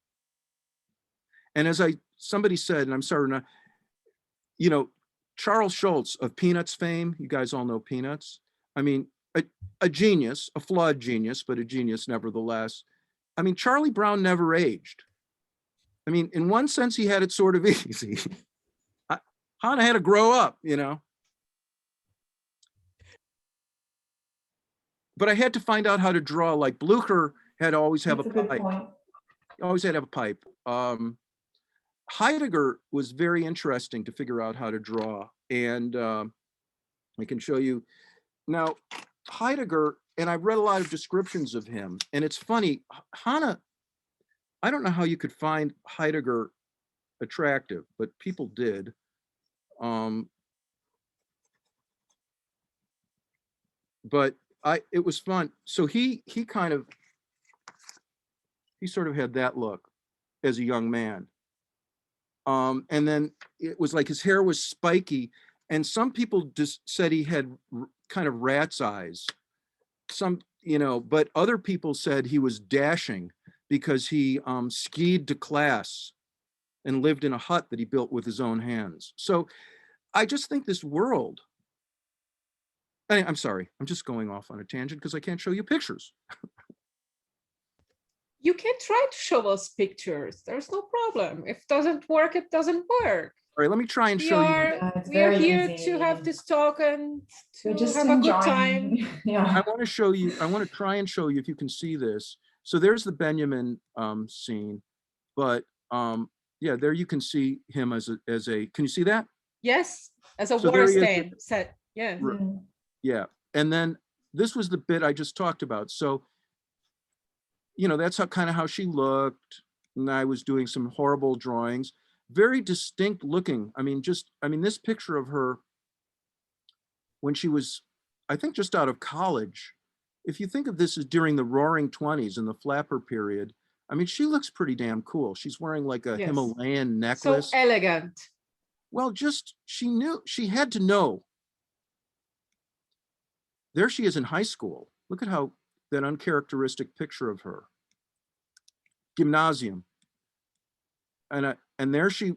and as somebody said, and I'm sorry, not, you know, Charles Schultz of Peanuts fame, you guys all know Peanuts. I mean, a genius, a flawed genius, but a genius nevertheless. I mean, Charlie Brown never aged. I mean, in one sense, he had it sort of easy. Hannah had to grow up, you know. But I had to find out how to draw, like Blücher had to always have That's a a good pipe. point. Always had to have a pipe. Heidegger was very interesting to figure out how to draw. And I can show you. Now, Heidegger, and I've read a lot of descriptions of him, and it's funny, Hannah, I don't know how you could find Heidegger attractive, but people did. But it was fun. So he sort of had that look as a young man. And then it was like his hair was spiky, and some people just said he had kind of rat's eyes. Some, you know, but other people said he was dashing because he skied to class and lived in a hut that he built with his own hands. So I just think this world, I'm sorry, I'm just going off on a tangent because I can't show you pictures. You can try to show us pictures. There's no problem. If it doesn't work, it doesn't work. All right, let me try and show you. We are here to have this talk and to have a good time. Yeah. I want to show you, I want to try and show you if you can see this. So there's the Benjamin scene, but yeah, there you can see him as a, can you see that? Yes, as a So water there he is. stand set. Yeah. Yeah. And then this was the bit I just talked about. So, you know, that's kind of how she looked. And I was doing some horrible drawings, very distinct looking. I mean, this picture of her when she was, I think, just out of college. If you think of this as during the Roaring 20s and the flapper period, I mean, she looks pretty damn cool. She's wearing like a Himalayan necklace. So elegant. Well, just, she had to know. There she is in high school. Look at how that uncharacteristic picture of her. Gymnasium. And here she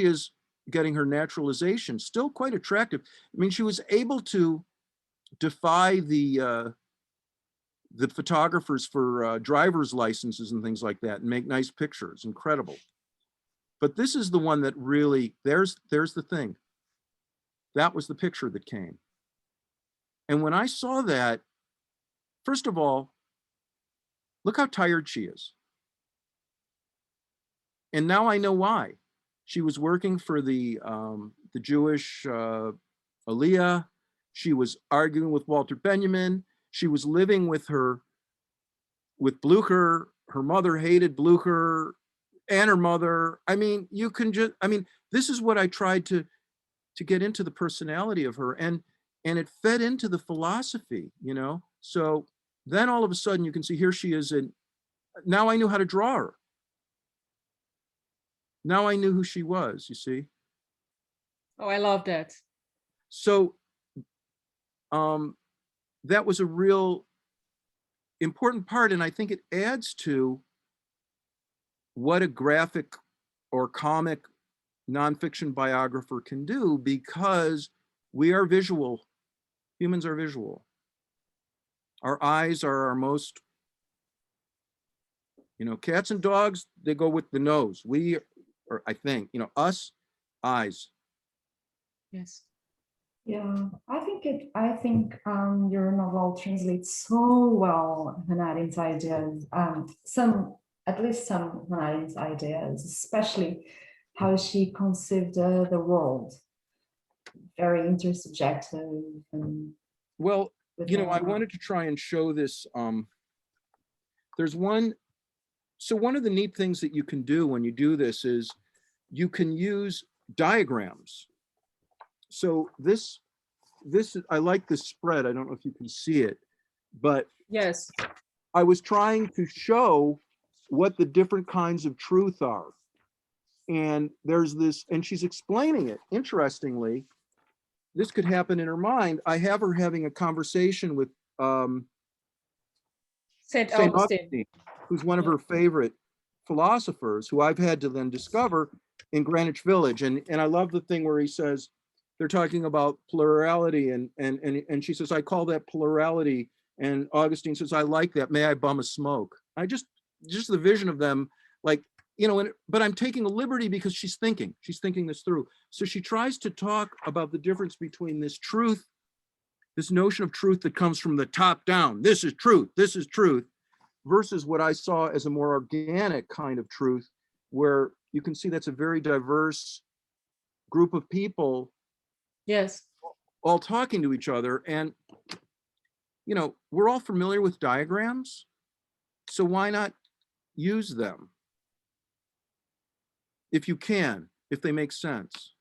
is getting her naturalization, still quite attractive. I mean, she was able to defy the photographers for driver's licenses and things like that and make nice pictures. Incredible. But this is the one that really, there's the thing. That was the picture that came. And when I saw that, first of all, look how tired she is. And now I know why. She was working for the Jewish Aliyah. She was arguing with Walter Benjamin. She was living with Blücher. Her mother hated Blücher and her mother. I mean, you can just, I mean, this is what I tried to get into the personality of her, and it fed into the philosophy, you know? So then all of a sudden you can see here she is, and now I knew how to draw her. Now I knew who she was, you see? Oh, I love that. So that was a real important part, and I think it adds to what a graphic or comic nonfiction biographer can do, because we are visual. Humans are visual. Our eyes are our most, cats and dogs, they go with the nose. We, or I think, us, eyes. Yes. Yeah, I think your novel translates so well Hannah Arendt's ideas. At least some Hannah Arendt's ideas, especially how she conceived the world, very intersubjective and Well, with I wanted to try and show this. There's one. So one of the neat things that you can do when you do this is you can use diagrams. So this, I like this spread. I don't know if you can see it, but Yes. I was trying to show what the different kinds of truth are. And there's this, and she's explaining it. Interestingly, this could happen in her mind. I have her having a conversation with Saint St. Augustine. Augustine, who's one of her favorite philosophers, who I've had to then discover in Greenwich Village. And I love the thing where he says, they're talking about plurality, and she says, I call that plurality. And Augustine says, I like that. May I bum a smoke? Just the vision of them, like, but I'm taking a liberty because she's thinking this through. So she tries to talk about the difference between this truth, this notion of truth that comes from the top down. This is truth, versus what I saw as a more organic kind of truth, where you can see that's a very diverse group of people. Yes. All talking to each other. And, we're all familiar with diagrams. So why not use them? If you can, if they make sense.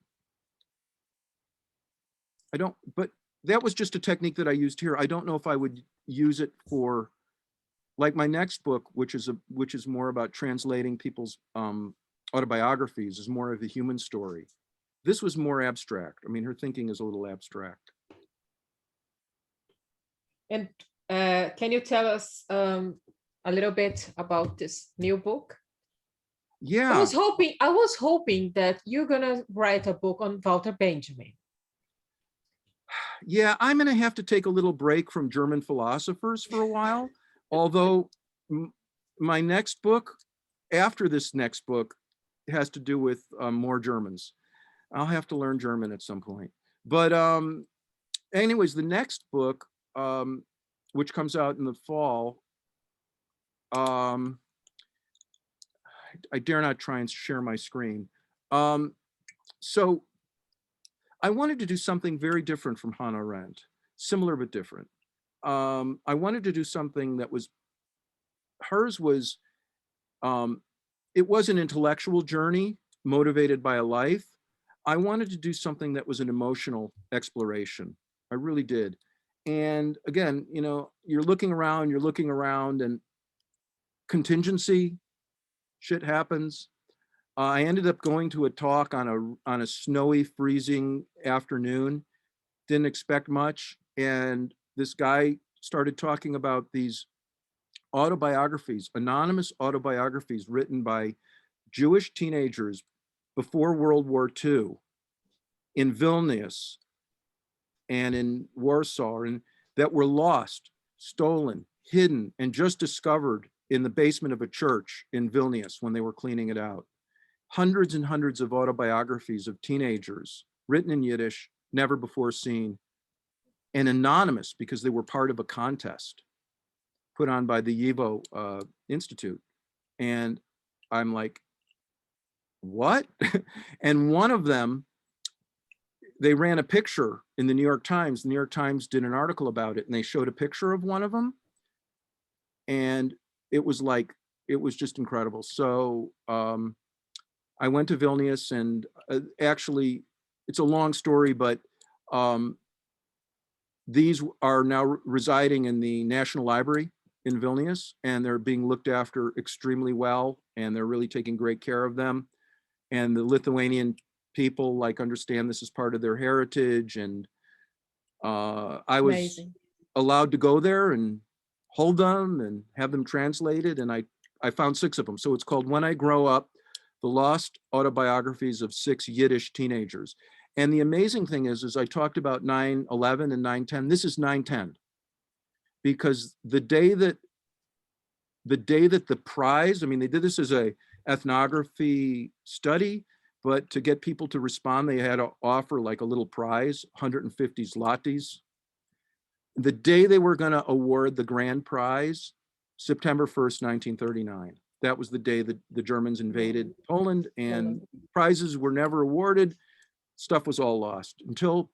But that was just a technique that I used here. I don't know if I would use it for, like, my next book, which is more about translating people's autobiographies, is more of a human story. This was more abstract. I mean, her thinking is a little abstract. And can you tell us a little bit about this new book? Yeah. I was hoping that you're gonna write a book on Walter Benjamin. Yeah, I'm gonna have to take a little break from German philosophers for a while. Although my next book, after this next book, has to do with more Germans. I'll have to learn German at some point. But anyways, the next book, which comes out in the fall, I dare not try and share my screen. So I wanted to do something very different from Hannah Arendt, similar but different. I wanted to do something that was, hers was, it was an intellectual journey motivated by a life. I wanted to do something that was an emotional exploration. I really did. And again, you're looking around and contingency, shit happens. I ended up going to a talk on a snowy, freezing afternoon. Didn't expect much. And this guy started talking about these autobiographies, anonymous autobiographies written by Jewish teenagers before World War II in Vilnius and in Warsaw, and that were lost, stolen, hidden, and just discovered in the basement of a church in Vilnius when they were cleaning it out. Hundreds and hundreds of autobiographies of teenagers written in Yiddish, never before seen, and anonymous because they were part of a contest put on by the YIVO Institute. And I'm like, what? And one of them, they ran a picture in the New York Times. The New York Times did an article about it, and they showed a picture of one of them. And it was just incredible. So I went to Vilnius, and actually, it's a long story, but these are now residing in the National Library in Vilnius, and they're being looked after extremely well, and they're really taking great care of them. And the Lithuanian people like understand this as part of their heritage. And I was Amazing. allowed to go there and hold them and have them translated. And I found 6 of them. So it's called When I Grow Up, The Lost Autobiographies of 6 Yiddish Teenagers. And the amazing thing is I talked about 9/11 and 9/10. This is 9/10, because the day that the prize, I mean, they did this as a ethnography study, but to get people to respond, they had to offer like a little prize, 150 zlotys. The day they were going to award the grand prize, September 1st, 1939. That was the day that the Germans invaded Poland, and prizes were never awarded. Stuff was all lost until,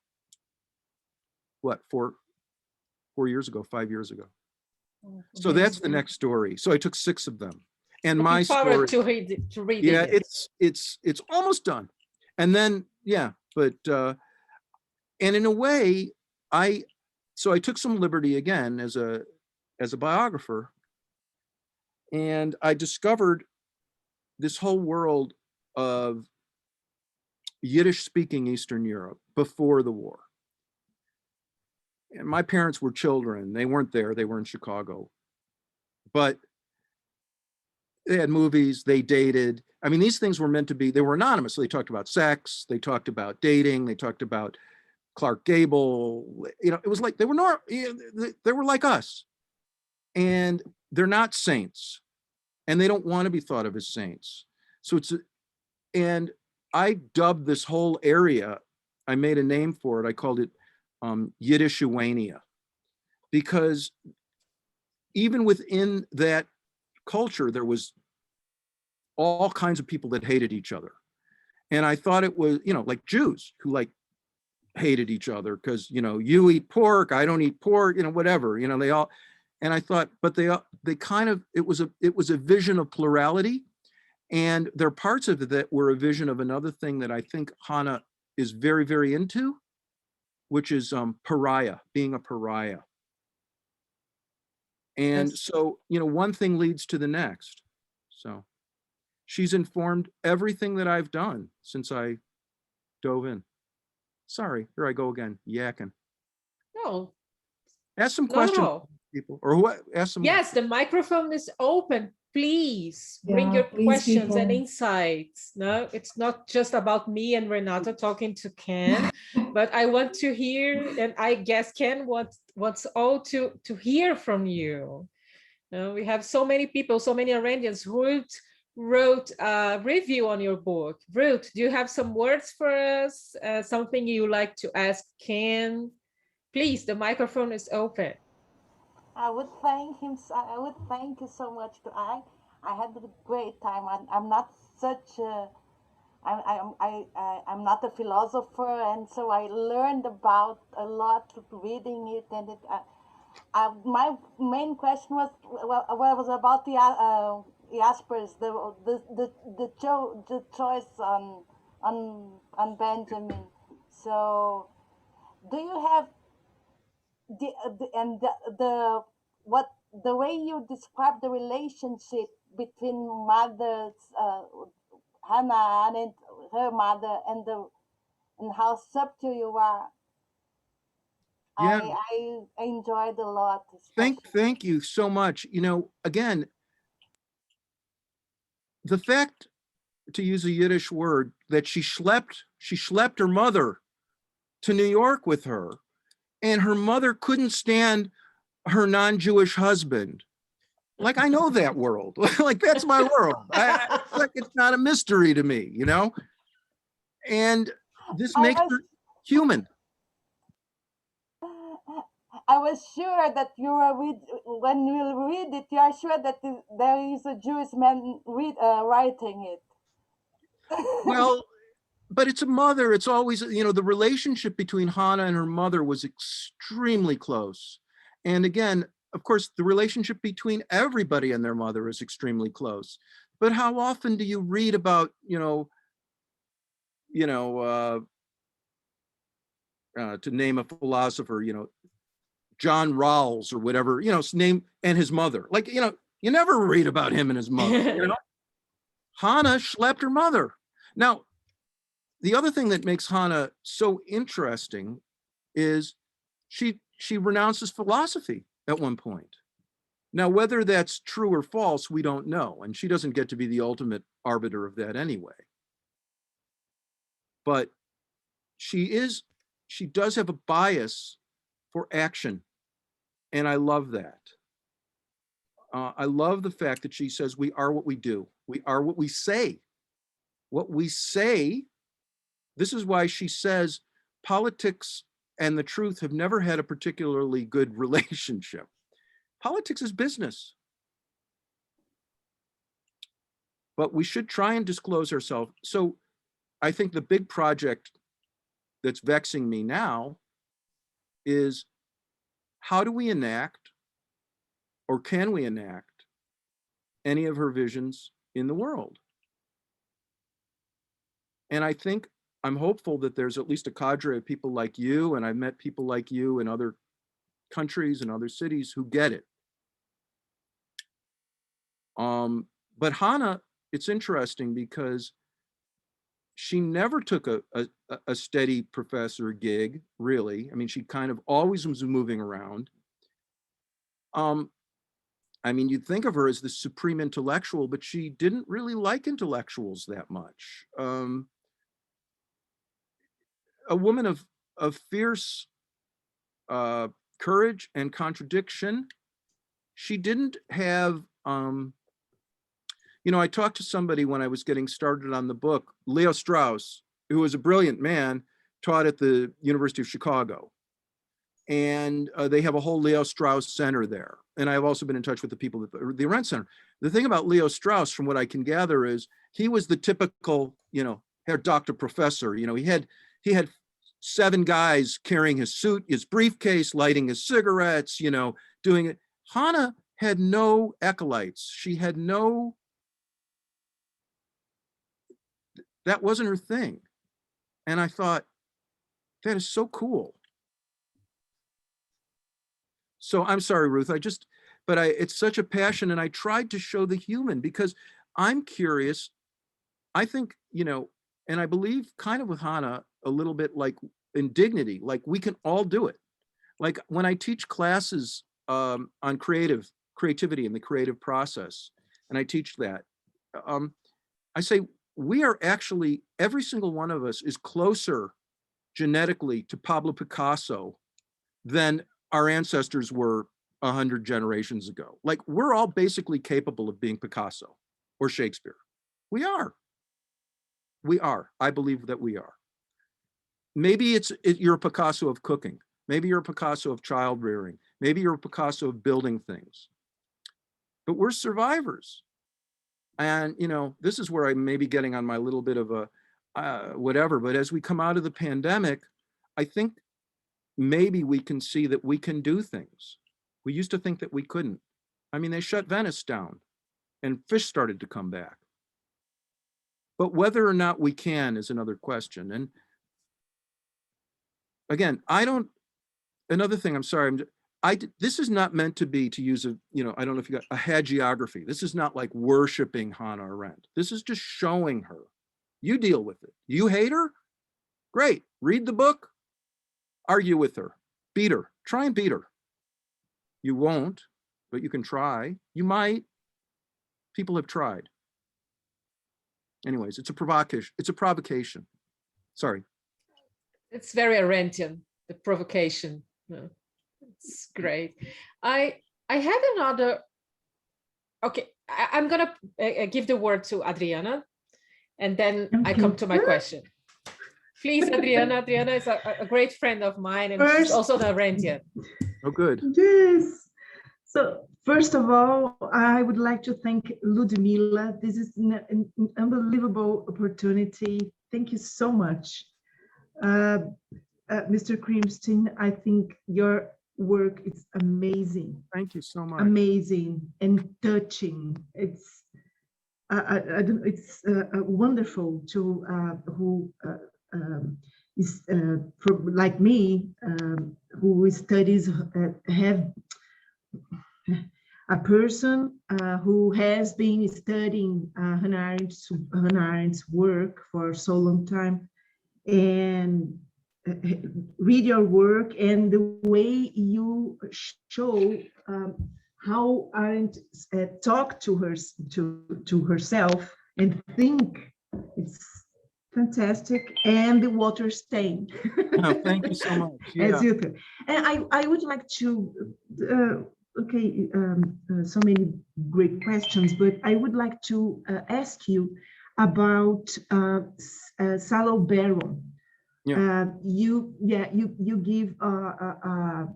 what, 4 years ago, 5 years ago. So that's the next story. So I took 6 of them. And Looking my forward story, to reading yeah, it. it's almost done. And then, yeah, but, and in a way, so I took some liberty again as a biographer, and I discovered this whole world of Yiddish speaking Eastern Europe before the war. And my parents were children. They weren't there. They were in Chicago. But they had movies, they dated. I mean, these things were meant to be, they were anonymous. So they talked about sex, they talked about dating, they talked about Clark Gable. You know, it was like they were like us. And they're not saints. And they don't want to be thought of as saints. So and I dubbed this whole area, I made a name for it. I called it Yiddishuania, because even within that culture, there was all kinds of people that hated each other. And I thought it was, you know, like Jews who like hated each other because, you know, you eat pork, I don't eat pork, you know, whatever, you know, they all, and I thought, but they kind of, it was a vision of plurality. And there are parts of it that were a vision of another thing that I think Hannah is very, very into, which is pariah, being a pariah. And Yes. so, you know, one thing leads to the next. So she's informed everything that I've done since I dove in. Sorry, here I go again, yakking. No, Ask some not at questions, all. people, or what? Ask some. Yes, the microphone is open. Please bring Yeah, your please, questions and people. insights. No, it's not just about me and Renata talking to Ken, but I want to hear, and I guess Ken wants all to hear from you. We have so many people, so many Arendians who wrote a review on your book. Ruth, do you have some words for us? Something you like to ask Ken? Please, the microphone is open. I would thank him. I would thank you so much. I had a great time. I'm not such a. I'm not a philosopher, and so I learned about a lot reading it. And my main question was about the Jaspers, the choice on Benjamin. So, do you have what the way you describe the relationship between mothers, Hannah Arendt, her mother, and how subtle you are? Yeah. I enjoyed a lot. Especially. Thank you so much. You know, again, the fact, to use a Yiddish word, that she schlepped her mother to New York with her, and her mother couldn't stand her non-Jewish husband. Like, I know that world. Like, that's my world. Like, it's not a mystery to me, you know? And this makes her human. I was sure that when you read it, you are sure that there is a Jewish man writing it. Well, but it's a mother. It's always, you know, the relationship between Hannah and her mother was extremely close. And again, of course, the relationship between everybody and their mother is extremely close. But how often do you read about, to name a philosopher, you know, John Rawls or whatever, you know, name, and his mother. Like, you know, you never read about him and his mother, you know? Hannah schlepped her mother. Now, the other thing that makes Hannah so interesting is she renounces philosophy at one point. Now, whether that's true or false, we don't know. And she doesn't get to be the ultimate arbiter of that anyway. But she does have a bias for action. And I love that. I love the fact that she says, we are what we do. We are what we say. What we say, this is why she says politics and the truth have never had a particularly good relationship. Politics is business. But we should try and disclose ourselves. So I think the big project that's vexing me now is, how do we enact, or can we enact, any of her visions in the world? And I think I'm hopeful that there's at least a cadre of people like you, and I've met people like you in other countries and other cities who get it. But Hannah, it's interesting because she never took a steady professor gig, really. I mean, she kind of always was moving around. I mean, you'd think of her as the supreme intellectual, but she didn't really like intellectuals that much. A woman of fierce courage and contradiction. She didn't have, you know, I talked to somebody when I was getting started on the book, Leo Strauss, who was a brilliant man, taught at the University of Chicago. And they have a whole Leo Strauss Center there. And I've also been in touch with the people at the Arendt Center. The thing about Leo Strauss, from what I can gather, is he was the typical, you know, Herr Doctor Professor. You know, he had 7 guys carrying his suit, his briefcase, lighting his cigarettes, you know, doing it. Hannah had no acolytes. She had no, that wasn't her thing. And I thought, that is so cool. So I'm sorry, Ruth, it's such a passion, and I tried to show the human because I'm curious. I think, you know, and I believe kind of with Hannah, a little bit like in dignity, like we can all do it. Like when I teach classes on creativity and the creative process, and I teach that, I say, we are actually, every single one of us is closer genetically to Pablo Picasso than our ancestors were 100 generations ago. Like we're all basically capable of being Picasso or Shakespeare. We are. I believe that we are. Maybe you're a Picasso of cooking. Maybe you're a Picasso of child rearing. Maybe you're a Picasso of building things. But we're survivors. And, you know, this is where I may be getting on my little bit of a whatever, but as we come out of the pandemic, I think maybe we can see that we can do things. We used to think that we couldn't. I mean, they shut Venice down and fish started to come back. But whether or not we can is another question. And again, another thing, I'm sorry, this is not meant to be, to use a, you know, I don't know if you got a hagiography. This is not like worshiping Hannah Arendt. This is just showing her. You deal with it. You hate her? Great. Read the book. Argue with her. Beat her. Try and beat her. You won't, but you can try. You might. People have tried. Anyways, it's a provocation. It's a provocation. Sorry. It's very Arendtian, the provocation. No, it's great. I had another. Okay, I'm gonna give the word to Adriana, and then I come to my question. Please, Adriana. Adriana is a great friend of mine, and she's also the Arendtian. Oh, good. Yes. So first of all, I would like to thank Ludmila. This is an unbelievable opportunity. Thank you so much. Mr. Krimstein, I think your work is amazing. Thank you so much. Amazing and touching. It's it's wonderful to who is like me, who studies have a person who has been studying Hannah Arendt's work for so long time. and read your work and the way you show how Arendt talked to herself and think. It's fantastic. And the water stain. Oh, thank you so much. Yeah. As you could. And I would like to, so many great questions, but I would like to ask you about Salo Baron. Yeah. You give a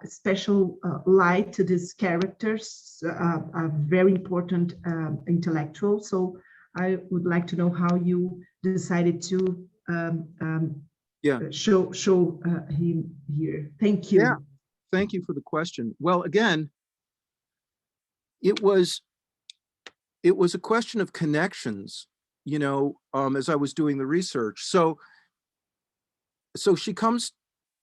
special light to these characters, a very important intellectual. So I would like to know how you decided to show him here. Thank you. Yeah, thank you for the question. Well, again, it was a question of connections, you know, as I was doing the research. So she comes,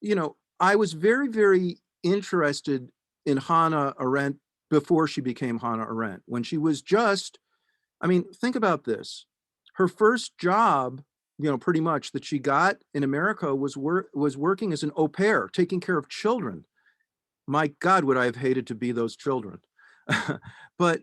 you know, I was very, very interested in Hannah Arendt before she became Hannah Arendt. When she was just, I mean, think about this. Her first job, you know, pretty much that she got in America was working as an au pair, taking care of children. My God, would I have hated to be those children. But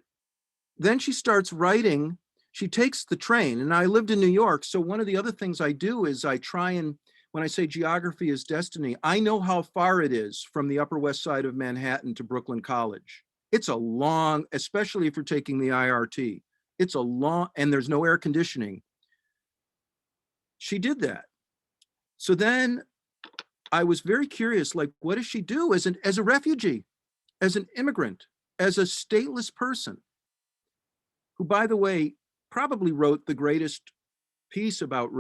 then she starts writing. She takes the train, and I lived in New York. So one of the other things I do is I try and, when I say geography is destiny, I know how far it is from the Upper West Side of Manhattan to Brooklyn College. It's a long, especially if you're taking the IRT. It's a long, and there's no air conditioning. She did that. So then I was very curious, like, what does she do as a refugee, as an immigrant, as a stateless person, who, by the way, probably wrote the greatest piece about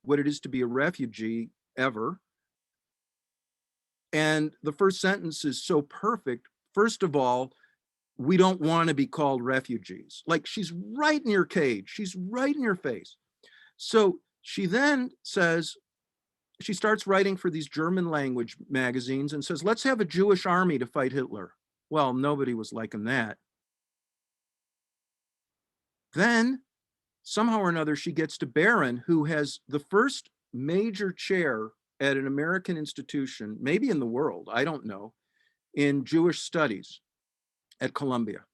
what it is to be a refugee ever. And the first sentence is so perfect. First of all, we don't want to be called refugees. Like, she's right in your cage. She's right in your face. So she then says, she starts writing for these German language magazines and says, let's have a Jewish army to fight Hitler. Well, nobody was liking that. Then somehow or another, she gets to Barron, who has the first major chair at an American institution, maybe in the world, I don't know, in Jewish studies at Columbia,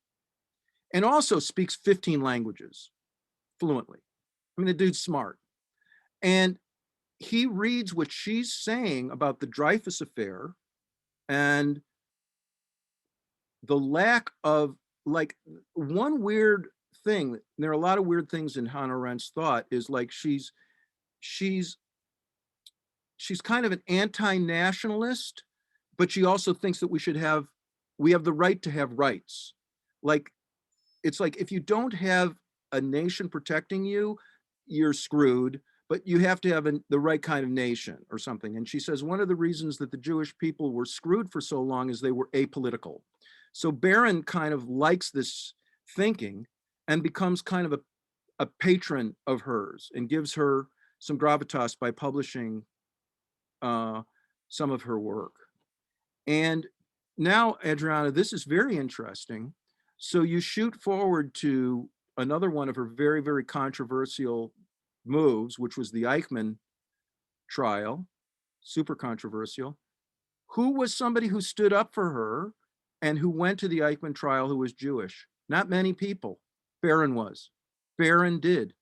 and also speaks 15 languages fluently. I mean, the dude's smart. And he reads what she's saying about the Dreyfus affair and the lack of, like, one weird thing, there are a lot of weird things in Hannah Arendt's thought, is like she's kind of an anti-nationalist, but she also thinks that we have the right to have rights. Like, it's like, if you don't have a nation protecting you, you're screwed, but you have to have the right kind of nation or something. And she says one of the reasons that the Jewish people were screwed for so long is they were apolitical. So Barron kind of likes this thinking and becomes kind of a patron of hers and gives her some gravitas by publishing some of her work. And now, Adriana, this is very interesting. So you shoot forward to another one of her very, very controversial moves, which was the Eichmann trial, super controversial. Who was somebody who stood up for her and who went to the Eichmann trial who was Jewish? Not many people. Barron was. Barron did.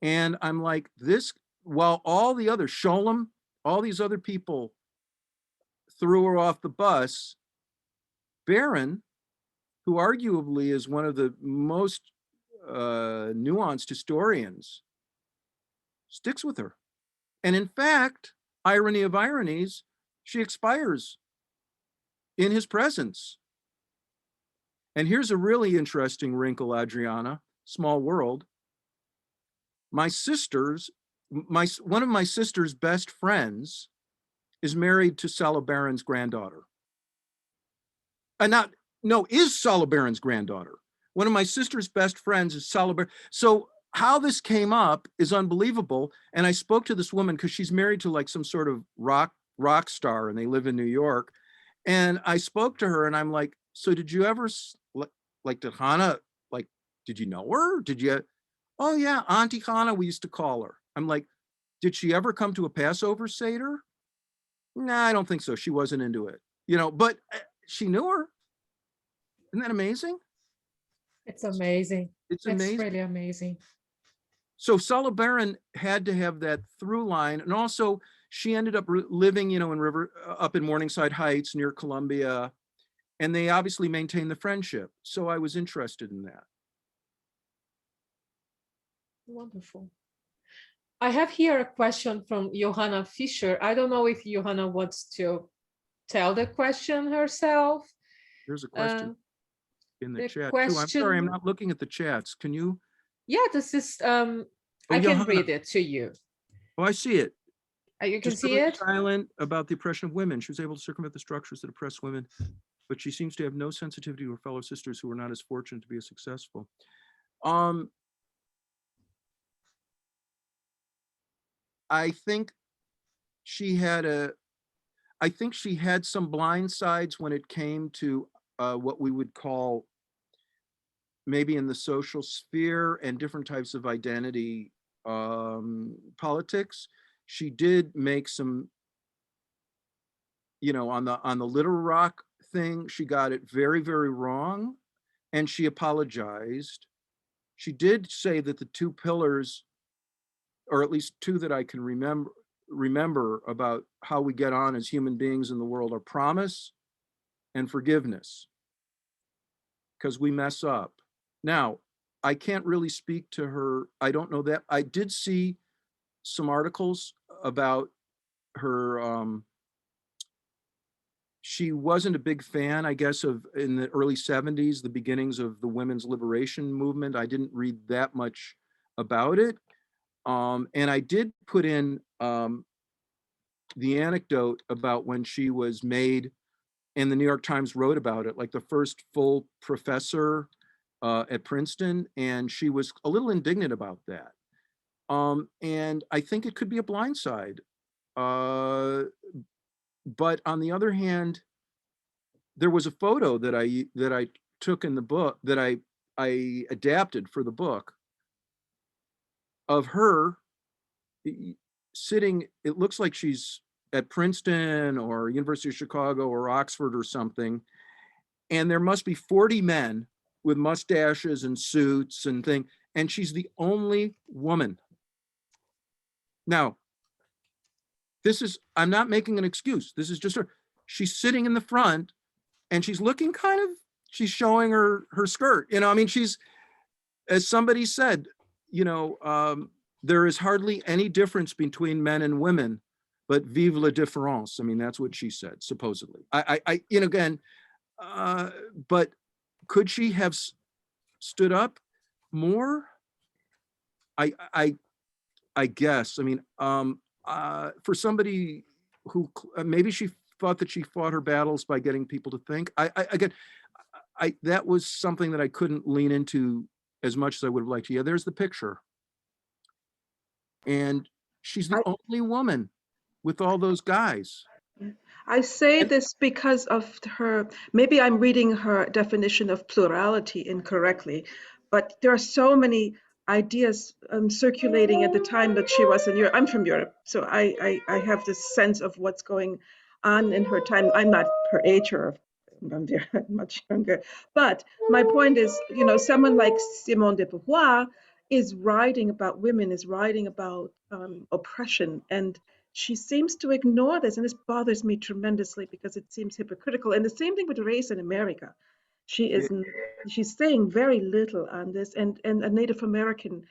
And I'm like, this, while all the other, Sholem, all these other people threw her off the bus, Barron, who arguably is one of the most nuanced historians, sticks with her. And in fact, irony of ironies, she expires in his presence. And here's a really interesting wrinkle, Adriana, small world. One of my sister's best friends is married to Salo Baron's granddaughter. Is Salo Baron's granddaughter. One of my sister's best friends is Salo Baron. So how this came up is unbelievable. And I spoke to this woman because she's married to like some sort of rock star and they live in New York. And I spoke to her and I'm like, so did you ever, like, did Hannah, like, did you know her? Did you? Oh yeah, Auntie Hannah, we used to call her. I'm like, Did she ever come to a Passover Seder? Nah, I don't think so. She wasn't into it, you know, but she knew her. Isn't that amazing? It's amazing. It's It's amazing. really amazing. So Sulla Baron had to have that through line. And also she ended up living, you know, up in Morningside Heights near Columbia. And they obviously maintained the friendship. So I was interested in that. Wonderful. I have here a question from Johanna Fischer. I don't know if Johanna wants to tell the question herself. There's a question in the chat too. I'm sorry, question, I'm not looking at the chats. Can you? yeah, this is, I can Johanna. read it to you. Oh, I see it. You can see Discovered it? silent about the oppression of women. She was able to circumvent the structures that oppress women, but she seems to have no sensitivity to her fellow sisters who are not as fortunate to be as successful. I think she had some blind sides when it came to what we would call maybe in the social sphere and different types of identity politics. She did make some, you know, on the Little Rock thing, she got it very, very wrong, and she apologized. She did say that the two pillars, or at least two that I can remember about how we get on as human beings in the world, are promise and forgiveness, because we mess up. Now, I can't really speak to her. I don't know that. I did see some articles about her. She wasn't a big fan, I guess, of in the early 70s, the beginnings of the women's liberation movement. I didn't read that much about it. And I did put in the anecdote about when she was made, and the New York Times wrote about it, like the first full professor at Princeton, and she was a little indignant about that. And I think it could be a blindside. But on the other hand, there was a photo that I took in the book that I adapted for the book of her sitting. It looks like she's at Princeton or University of Chicago or Oxford or something. And there must be 40 men with mustaches and suits and thing. And she's the only woman. Now, I'm not making an excuse. This is just her. She's sitting in the front and she's looking she's showing her skirt. You know, I mean, she's, as somebody said, you know, there is hardly any difference between men and women, but vive la différence. I mean, that's what she said, supposedly. I you know, again, but could she have stood up more? I guess. I mean, for somebody who maybe she thought that she fought her battles by getting people to think. Again, that was something that I couldn't lean into as much as I would have liked. Yeah, there's the picture, and she's the only woman with all those guys. I say this because of her, maybe I'm reading her definition of plurality incorrectly, but there are so many ideas circulating at the time that she was in Europe. I'm from Europe, so I have this sense of what's going on in her time. I'm not her age, or I'm very much younger. But my point is, you know, someone like Simone de Beauvoir is writing about women, is writing about oppression, and she seems to ignore this, and this bothers me tremendously because it seems hypocritical. And the same thing with race in America. She's saying very little on this, and Native American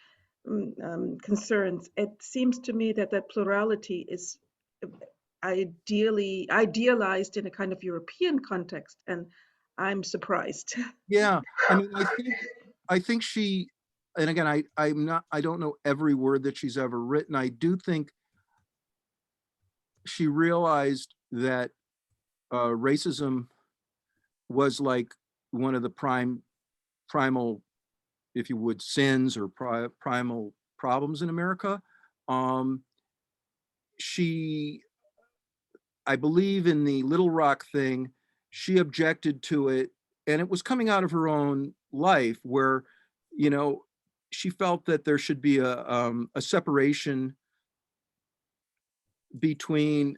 concerns. It seems to me that that plurality is idealized in a kind of European context, and I'm surprised. Yeah, I mean, I think she, and again, I don't know every word that she's ever written. I do think she realized that racism was like one of the primal, if you would, sins or primal problems in America. I believe in the Little Rock thing, she objected to it, and it was coming out of her own life where, you know, she felt that there should be a separation between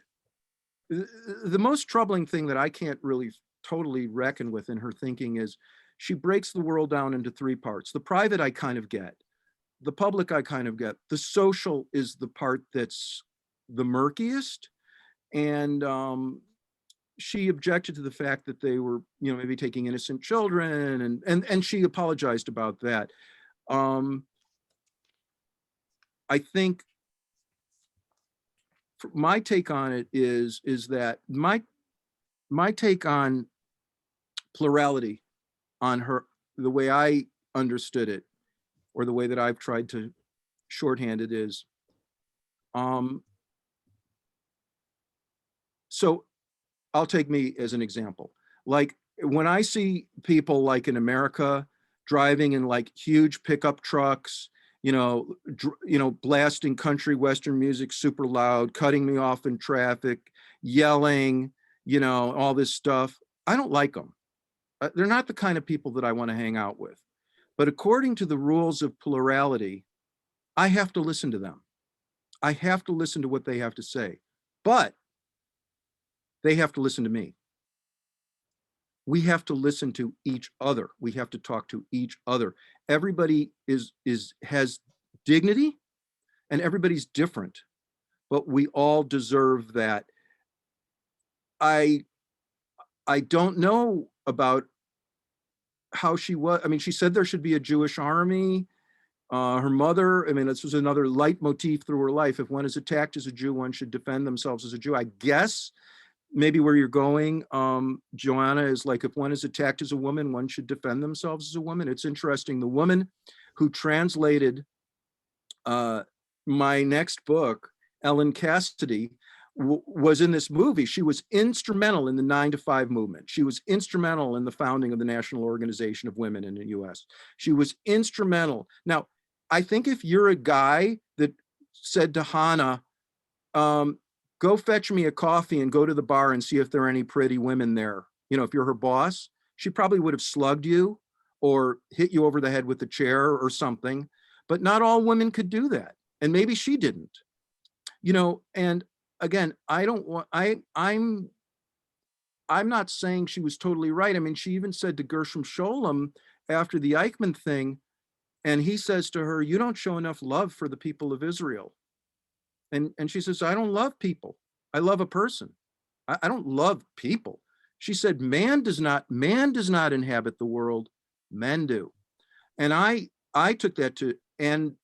the most troubling thing that I can't really totally reckon with in her thinking is she breaks the world down into three parts. The private I kind of get, the public I kind of get, the social is the part that's the murkiest. And she objected to the fact that they were, you know, maybe taking innocent children, and she apologized about that. I think my take on it is that my take on plurality, on her, the way I understood it, or the way that I've tried to shorthand it is, so I'll take me as an example. Like when I see people like in America driving in like huge pickup trucks, you know, blasting country western music super loud, cutting me off in traffic, yelling, you know, all this stuff, I don't like them. They're not the kind of people that I want to hang out with. But according to the rules of plurality, I have to listen to them. I have to listen to what they have to say. But they have to listen to me. We have to listen to each other. We have to talk to each other. Everybody has dignity, and everybody's different, but we all deserve that. I don't know about how she was. I mean, she said there should be a Jewish army. Her mother, I mean, this was another leitmotif through her life. If one is attacked as a Jew, one should defend themselves as a Jew. I guess maybe where you're going, Joanna, is like, if one is attacked as a woman, one should defend themselves as a woman. It's interesting. The woman who translated my next book, Ellen Cassidy, was in this movie. She was instrumental in the 9 to 5 movement. She was instrumental in the founding of the National Organization of Women in the US. She was instrumental. Now, I think if you're a guy that said to Hannah, go fetch me a coffee and go to the bar and see if there are any pretty women there, you know, if you're her boss, she probably would have slugged you or hit you over the head with a chair or something. But not all women could do that. And maybe she didn't, you know. And again, I'm not saying she was totally right. I mean, she even said to Gershom Scholem after the Eichmann thing, and he says to her, you don't show enough love for the people of Israel. And she says, I don't love people. I love a person. I don't love people. She said, man does not inhabit the world, men do. And I took that to, and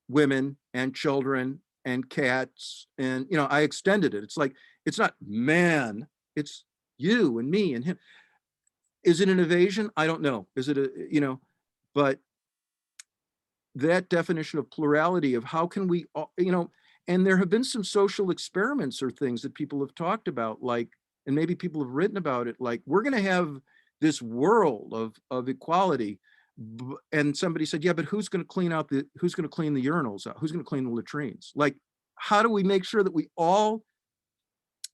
women and children and cats, and, you know, I extended it. It's like, it's not man, it's you and me and him. Is it an evasion? I don't know. Is it a, you know, but that definition of plurality, of how can we, you know, and there have been some social experiments or things that people have talked about, like, and maybe people have written about it, like, we're going to have this world of equality. And somebody said, yeah, but who's going to clean the urinals out? Who's going to clean the latrines? Like, how do we make sure that we all,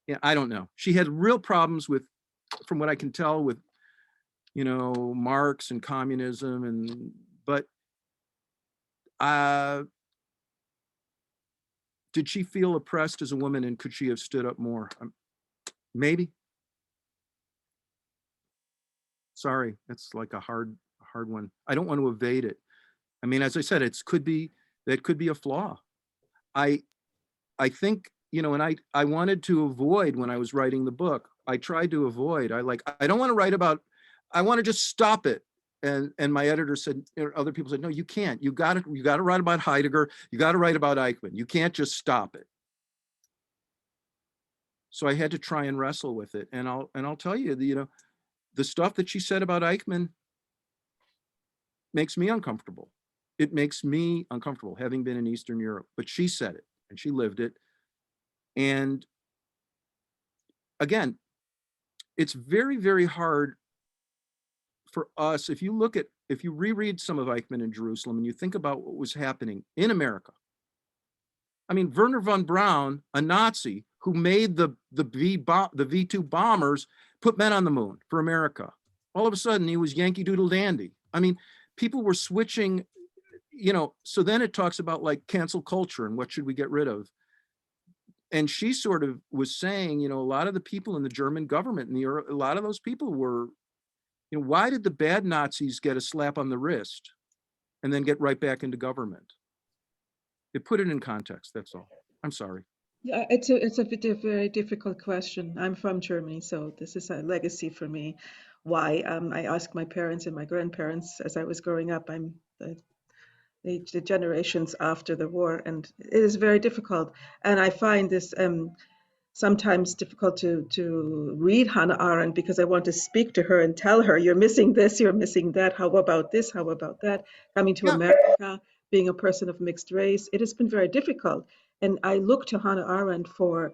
yeah, I don't know. She had real problems with, from what I can tell, with, you know, Marx and communism, and, but did she feel oppressed as a woman, and could she have stood up more? Maybe. Sorry, it's like a hard one. I don't want to evade it. I mean, as I said, that could be a flaw. I think, you know, and I wanted to avoid, when I was writing the book, I tried to avoid, I don't want to write about, I want to just stop it. And my editor said, other people said, no, you can't. You got to write about Heidegger. You got to write about Eichmann. You can't just stop it. So I had to try and wrestle with it. And I'll tell you, you know, the stuff that she said about Eichmann makes me uncomfortable. It makes me uncomfortable, having been in Eastern Europe. But she said it, and she lived it. And again, it's very, very hard for us, if you reread some of Eichmann in Jerusalem, and you think about what was happening in America. I mean, Werner von Braun, a Nazi who made the V2 bombers, put men on the moon for America. All of a sudden, he was Yankee Doodle Dandy. I mean, people were switching, you know. So then it talks about like cancel culture and what should we get rid of. and she sort of was saying, you know, a lot of the people in the German government, and a lot of those people were, you know, why did the bad Nazis get a slap on the wrist and then get right back into government? It put it in context, that's all. I'm sorry. Yeah, it's a very difficult question. I'm from Germany, so this is a legacy for me. Why? I asked my parents and my grandparents as I was growing up. I'm the generations after the war, and it is very difficult. And I find this sometimes difficult to read Hannah Arendt because I want to speak to her and tell her, you're missing this, you're missing that. How about this? How about that? Coming to America, being a person of mixed race, it has been very difficult. And I look to Hannah Arendt for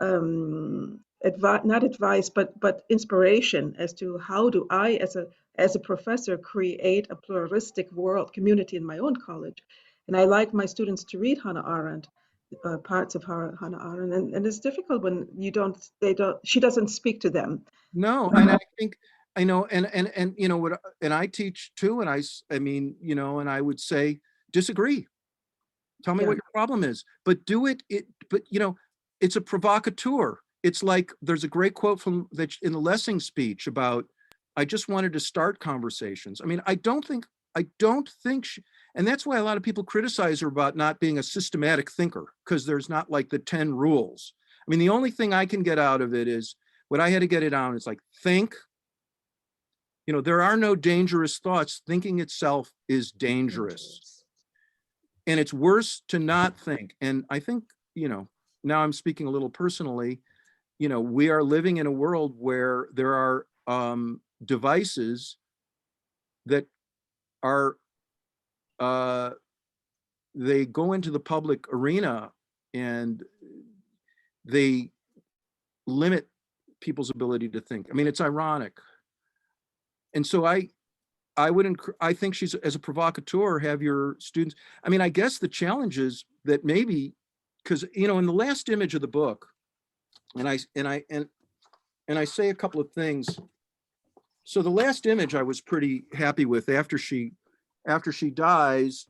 not advice, but inspiration as to how do I, as a professor, create a pluralistic world community in my own college. And I like my students to read Hannah Arendt. Parts of Hannah Arendt, and it's difficult when she doesn't speak to them. No, and I think, I know, and you know what, and I teach too, and I mean, you know, and I would say, disagree. Tell me what your problem is, but do it, but you know, it's a provocateur. It's like, there's a great quote from that in the Lessing speech about, I just wanted to start conversations. I mean, I don't think she, and that's why a lot of people criticize her about not being a systematic thinker, because there's not like the 10 rules. I mean, the only thing I can get out of it is, what I had to get it down is like, think, you know, there are no dangerous thoughts. Thinking itself is dangerous. And it's worse to not think. And I think, you know, now I'm speaking a little personally, you know, we are living in a world where there are devices that are, they go into the public arena and they limit people's ability to think. I mean, it's ironic. And so I think she's, as a provocateur, have your students, I mean, I guess the challenge is that maybe, because, you know, in the last image of the book, and I say a couple of things. So the last image I was pretty happy with. After she dies,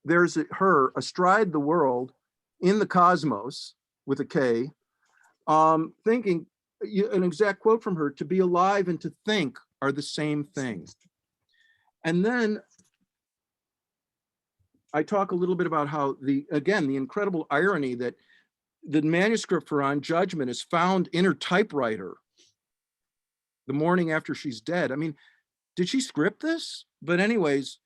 there's her astride the world in the cosmos with a K, thinking, an exact quote from her, to be alive and to think are the same thing. And then I talk a little bit about how the incredible irony that the manuscript for On Judgment is found in her typewriter the morning after she's dead. I mean, did she script this? But anyways,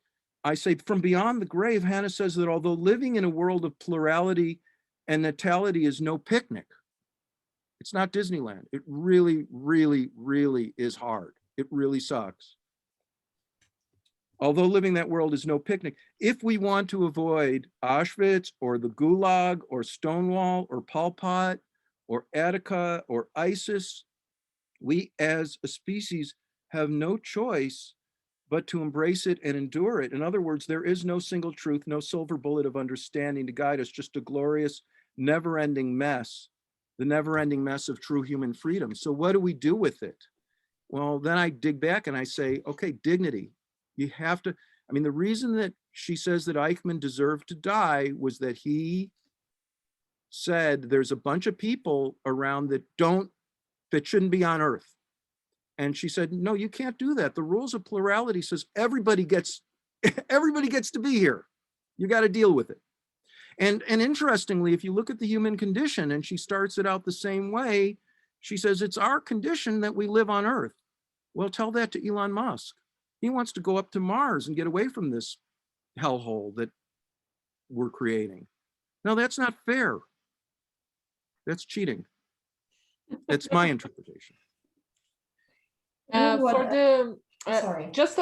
I say, from beyond the grave, Hannah says that although living in a world of plurality and natality is no picnic, it's not Disneyland. It really, really, really is hard. It really sucks. Although living that world is no picnic, if we want to avoid Auschwitz or the Gulag or Stonewall or Pol Pot or Attica or ISIS, we as a species have no choice but to embrace it and endure it. In other words, there is no single truth, no silver bullet of understanding to guide us, just a glorious, never-ending mess, the never-ending mess of true human freedom. So what do we do with it? Well, then I dig back and I say, okay, dignity. You have to, I mean, the reason that she says that Eichmann deserved to die was that he said there's a bunch of people around that shouldn't be on Earth. And she said, no, you can't do that. The rules of plurality says everybody gets to be here. You got to deal with it. And interestingly, if you look at the human condition, and she starts it out the same way, she says, it's our condition that we live on Earth. Well, tell that to Elon Musk. He wants to go up to Mars and get away from this hellhole that we're creating. No, that's not fair. That's cheating. That's my interpretation. For the Sorry. just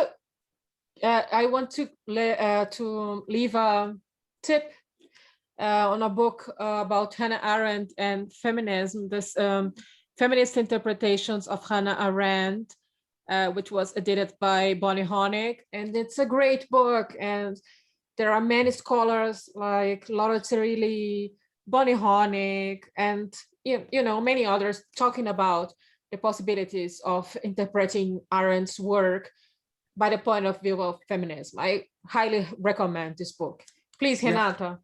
I want to leave a tip on a book about Hannah Arendt and feminism. This feminist interpretations of Hannah Arendt, which was edited by Bonnie Honig, and it's a great book. And there are many scholars like Laura Cirilli, Bonnie Honig, and you know, many others talking about the possibilities of interpreting Arendt's work by the point of view of feminism. I highly recommend this book. Please, Renata.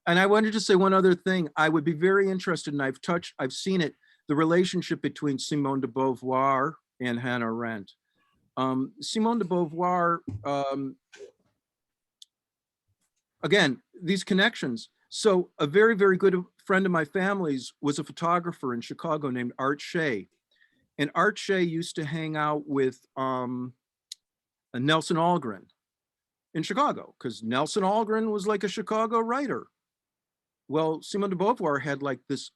And I wanted to say one other thing. I would be very interested, and I've seen it, the relationship between Simone de Beauvoir and Hannah Arendt. Simone de Beauvoir, again, these connections. So a very, very good friend of my family's was a photographer in Chicago named Art Shea. And Art Shea used to hang out with Nelson Algren in Chicago, because Nelson Algren was like a Chicago writer. Well, Simone de Beauvoir had like this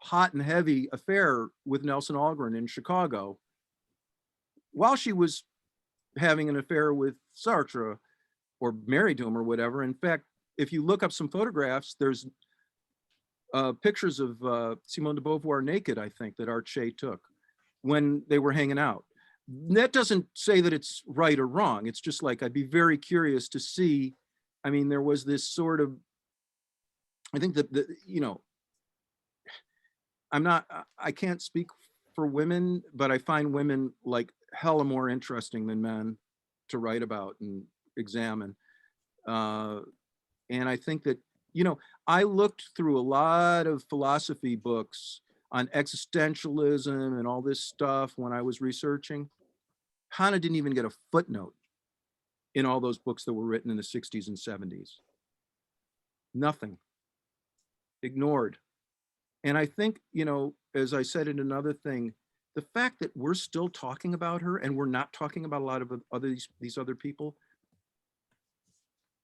hot and heavy affair with Nelson Algren in Chicago while she was having an affair with Sartre or married to him or whatever. In fact, if you look up some photographs, there's pictures of Simone de Beauvoir naked, I think, that Art Shea took when they were hanging out. That doesn't say that it's right or wrong. It's just like, I'd be very curious to see. I mean, there was this sort of, I think that, you know, I can't speak for women, but I find women like hella more interesting than men to write about and examine. And I think that, you know, I looked through a lot of philosophy books on existentialism and all this stuff when I was researching. Hannah didn't even get a footnote in all those books that were written in the 60s and 70s. Nothing. Ignored. And I think, you know, as I said in another thing, the fact that we're still talking about her and we're not talking about a lot of these other people,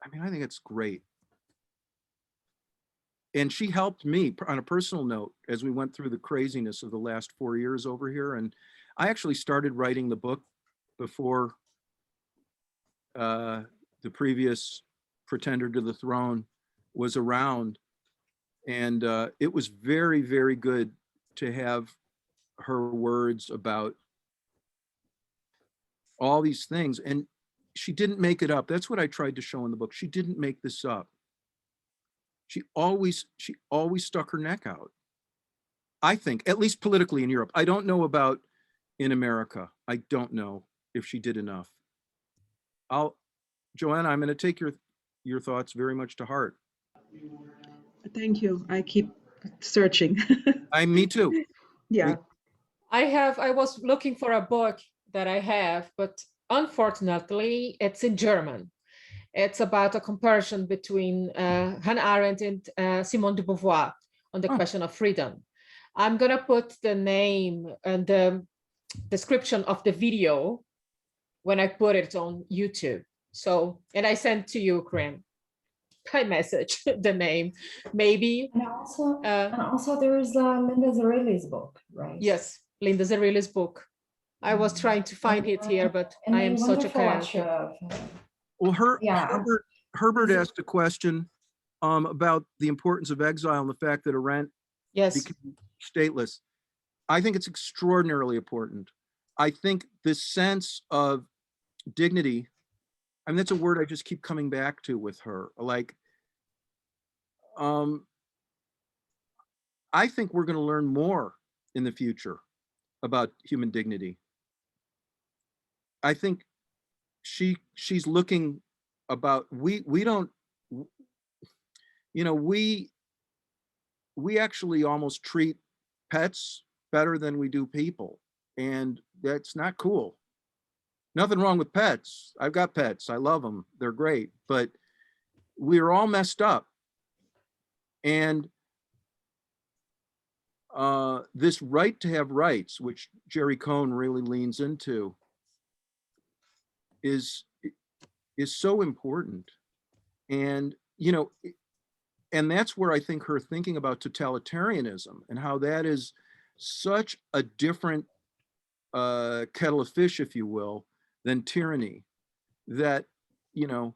I mean, I think it's great. And she helped me on a personal note as we went through the craziness of the last 4 years over here. And I actually started writing the book before the previous pretender to the throne was around. And it was very, very good to have her words about all these things. And she didn't make it up. That's what I tried to show in the book. She didn't make this up. She always stuck her neck out. I think, at least politically in Europe. I don't know about in America. I don't know if she did enough. Joanna, I'm going to take your thoughts very much to heart. Thank you. I keep searching. Me too. Yeah. I was looking for a book that I have, but unfortunately it's in German. It's about a comparison between Hannah Arendt and Simone de Beauvoir on the question of freedom. I'm gonna put the name and the description of the video when I put it on YouTube. So, and I sent to you, Krim, by message, the name, maybe. And also there is Linda Zerilli's book, right? Yes, Linda Zerilli's book. I was trying to find it here, but I am such a chaotic. Well, Herbert asked a question about the importance of exile and the fact that Arendt became stateless. I think it's extraordinarily important. I think this sense of dignity, I mean, that's a word I just keep coming back to with her. Like, I think we're going to learn more in the future about human dignity. I think she's looking about, we don't, you know, we actually almost treat pets better than we do people. And that's not cool. Nothing wrong with pets. I've got pets. I love them. They're great. But we're all messed up. And this right to have rights, which Jerry Cohn really leans into, is so important. And, you know, and that's where I think her thinking about totalitarianism and how that is such a different kettle of fish, if you will, than tyranny. That, you know,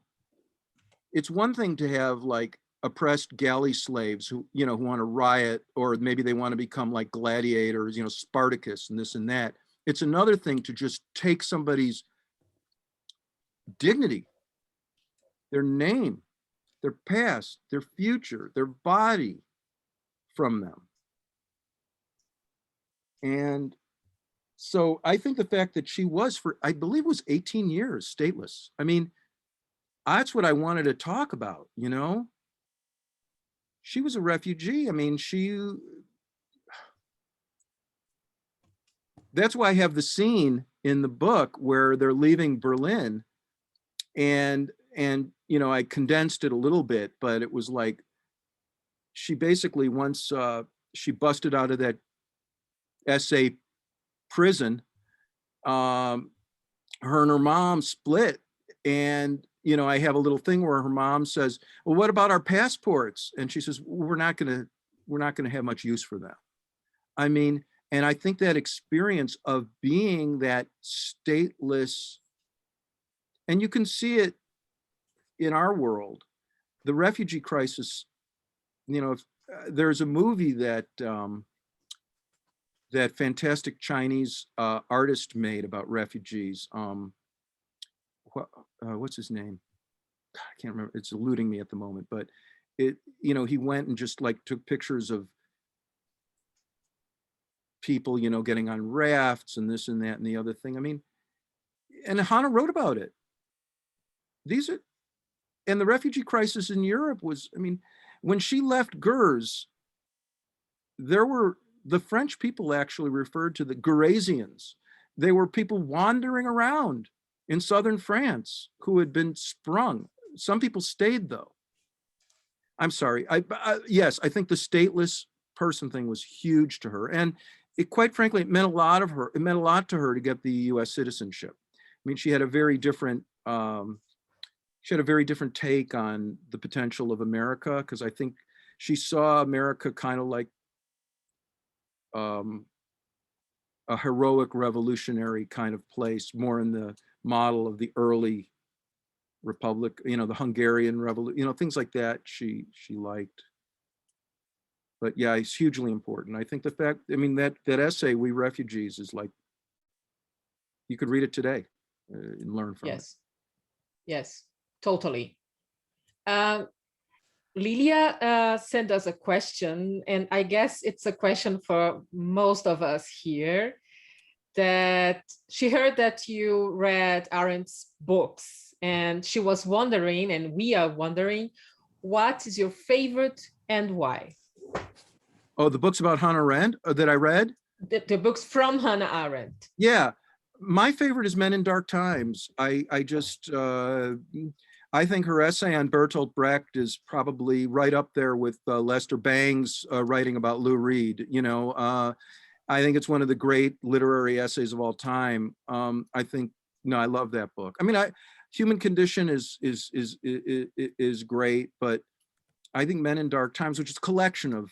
it's one thing to have like oppressed galley slaves who, you know, who want to riot, or maybe they want to become like gladiators, you know, Spartacus and this and that. It's another thing to just take somebody's dignity, their name, their past, their future, their body from them. And so I think the fact that she was, for, I believe it was 18 years stateless. I mean, that's what I wanted to talk about, you know? she was a refugee. I mean, that's why I have the scene in the book where they're leaving Berlin, and you know, I condensed it a little bit, but it was like, she basically, once she busted out of that SA prison, her and her mom split. And, you know, I have a little thing where her mom says, well, what about our passports? And she says, we're not gonna have much use for them. I mean, and I think that experience of being that stateless, and you can see it in our world, the refugee crisis, you know, there's a movie that that fantastic Chinese artist made about refugees. What's his name? I can't remember. It's eluding me at the moment, but it, you know, he went and just like took pictures of people, you know, getting on rafts and this and that and the other thing. I mean, and Hannah wrote about it. These are, and the refugee crisis in Europe was, I mean, when she left Gers, there were, the French people actually referred to the Geraisians. They were people wandering around in southern France who had been sprung. Some people stayed though. I'm sorry. Yes, I think the stateless person thing was huge to her. And it, quite frankly, it meant a lot of her. It meant a lot to her to get the US citizenship. I mean, she had a very different, take on the potential of America, because I think she saw America kind of like a heroic revolutionary kind of place, more in the model of the early republic, you know, the Hungarian revolution, you know, things like that she liked. But yeah, it's hugely important. I think the fact, I mean, that essay, We Refugees, is like, you could read it today and learn from it. Yes, totally. Lilia sent us a question, and I guess it's a question for most of us here, that she heard that you read Arendt's books, and she was wondering, and we are wondering, what is your favorite and why? Oh, the books about Hannah Arendt that I read? The books from Hannah Arendt. Yeah, my favorite is Men in Dark Times. I think her essay on Bertolt Brecht is probably right up there with Lester Bang's writing about Lou Reed. You know, I think it's one of the great literary essays of all time. I think, no, I love that book. I mean, Human Condition is great, but I think Men in Dark Times, which is a collection of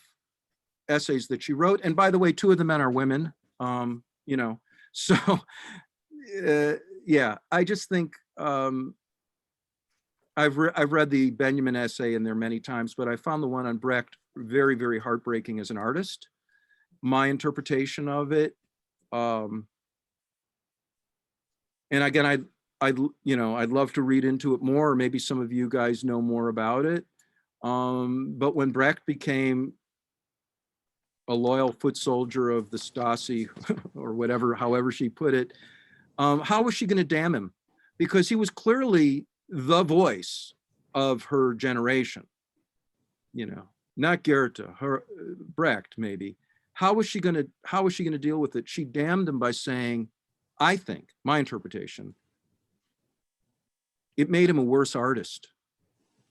essays that she wrote, and by the way, 2 of the men are women. You know, so yeah, I just think. I've read the Benjamin essay in there many times, but I found the one on Brecht very, very heartbreaking as an artist. My interpretation of it, and again, I'd love to read into it more, or maybe some of you guys know more about it. But when Brecht became a loyal foot soldier of the Stasi, or whatever, however she put it, how was she going to damn him? Because he was clearly the voice of her generation, you know, not Goethe, Brecht maybe. How was she going to deal with it? She damned him by saying, I think, my interpretation, it made him a worse artist,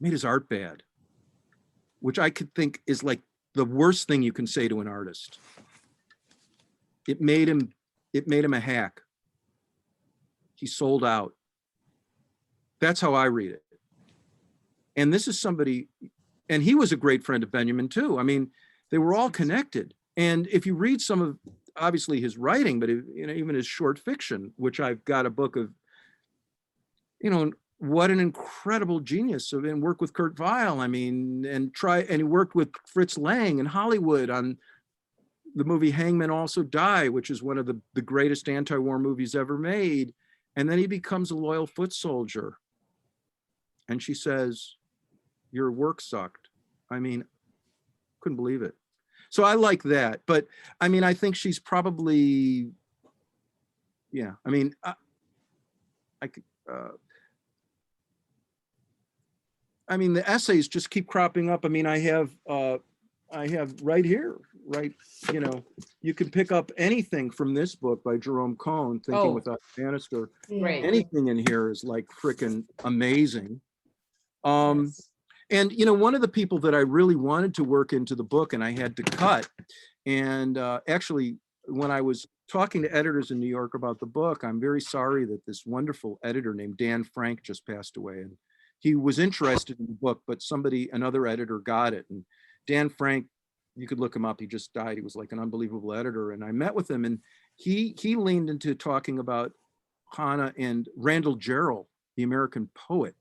made his art bad, which I could think is like the worst thing you can say to an artist. It made him a hack. He sold out. That's how I read it. And this is somebody, and he was a great friend of Benjamin too. I mean, they were all connected. And if you read some of, obviously his writing, but you know, even his short fiction, which I've got a book of, you know, what an incredible genius of, and work with Kurt Weill. I mean, and he worked with Fritz Lang in Hollywood on the movie Hangmen Also Die, which is one of the greatest anti-war movies ever made. And then he becomes a loyal foot soldier. And she says, your work sucked. I mean, couldn't believe it. So I like that. But I mean, I think she's probably, yeah, I mean, I could, I mean, the essays just keep cropping up. I mean, I have right here, right, you know, you can pick up anything from this book by Jerome Cohn, Thinking Oh. Without a Banister. Great. Anything in here is like freaking amazing. Yes. And, you know, one of the people that I really wanted to work into the book and I had to cut, and actually, when I was talking to editors in New York about the book, I'm very sorry that this wonderful editor named Dan Frank just passed away. And he was interested in the book, but another editor got it. And Dan Frank, you could look him up, he just died. He was like an unbelievable editor. And I met with him and he leaned into talking about Hannah and Randall Jarrell, the American poet.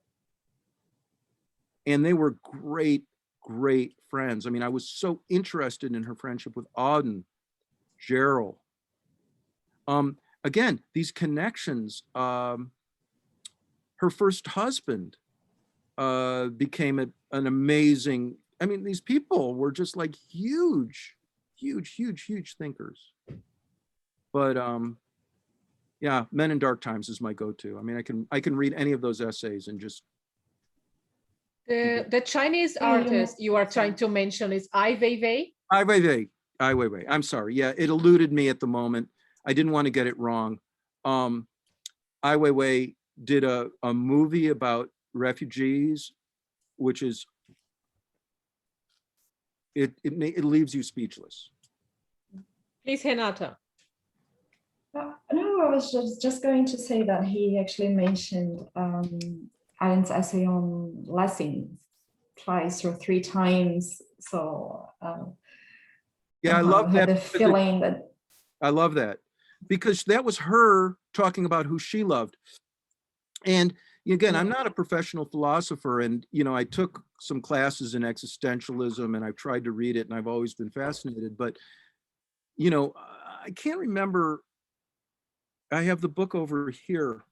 And they were great, great friends. I mean, I was so interested in her friendship with Auden, Jarrell. Again, these connections, her first husband became an amazing, I mean, these people were just like huge, huge, huge, huge thinkers. But yeah, Men in Dark Times is my go-to. I mean, I can read any of those essays and just. The Chinese artist you are trying to mention is Ai Weiwei. Ai Weiwei. I'm sorry. Yeah, it eluded me at the moment. I didn't want to get it wrong. Ai Weiwei did a movie about refugees, which is, it leaves you speechless. Please, Renata. No, I was just going to say that he actually mentioned Arendt's essay on Lessing twice or three times. So yeah, I love that. The feeling that. I love that because that was her talking about who she loved. And again, I'm not a professional philosopher, and you know, I took some classes in existentialism, and I've tried to read it, and I've always been fascinated. But you know, I can't remember. I have the book over here.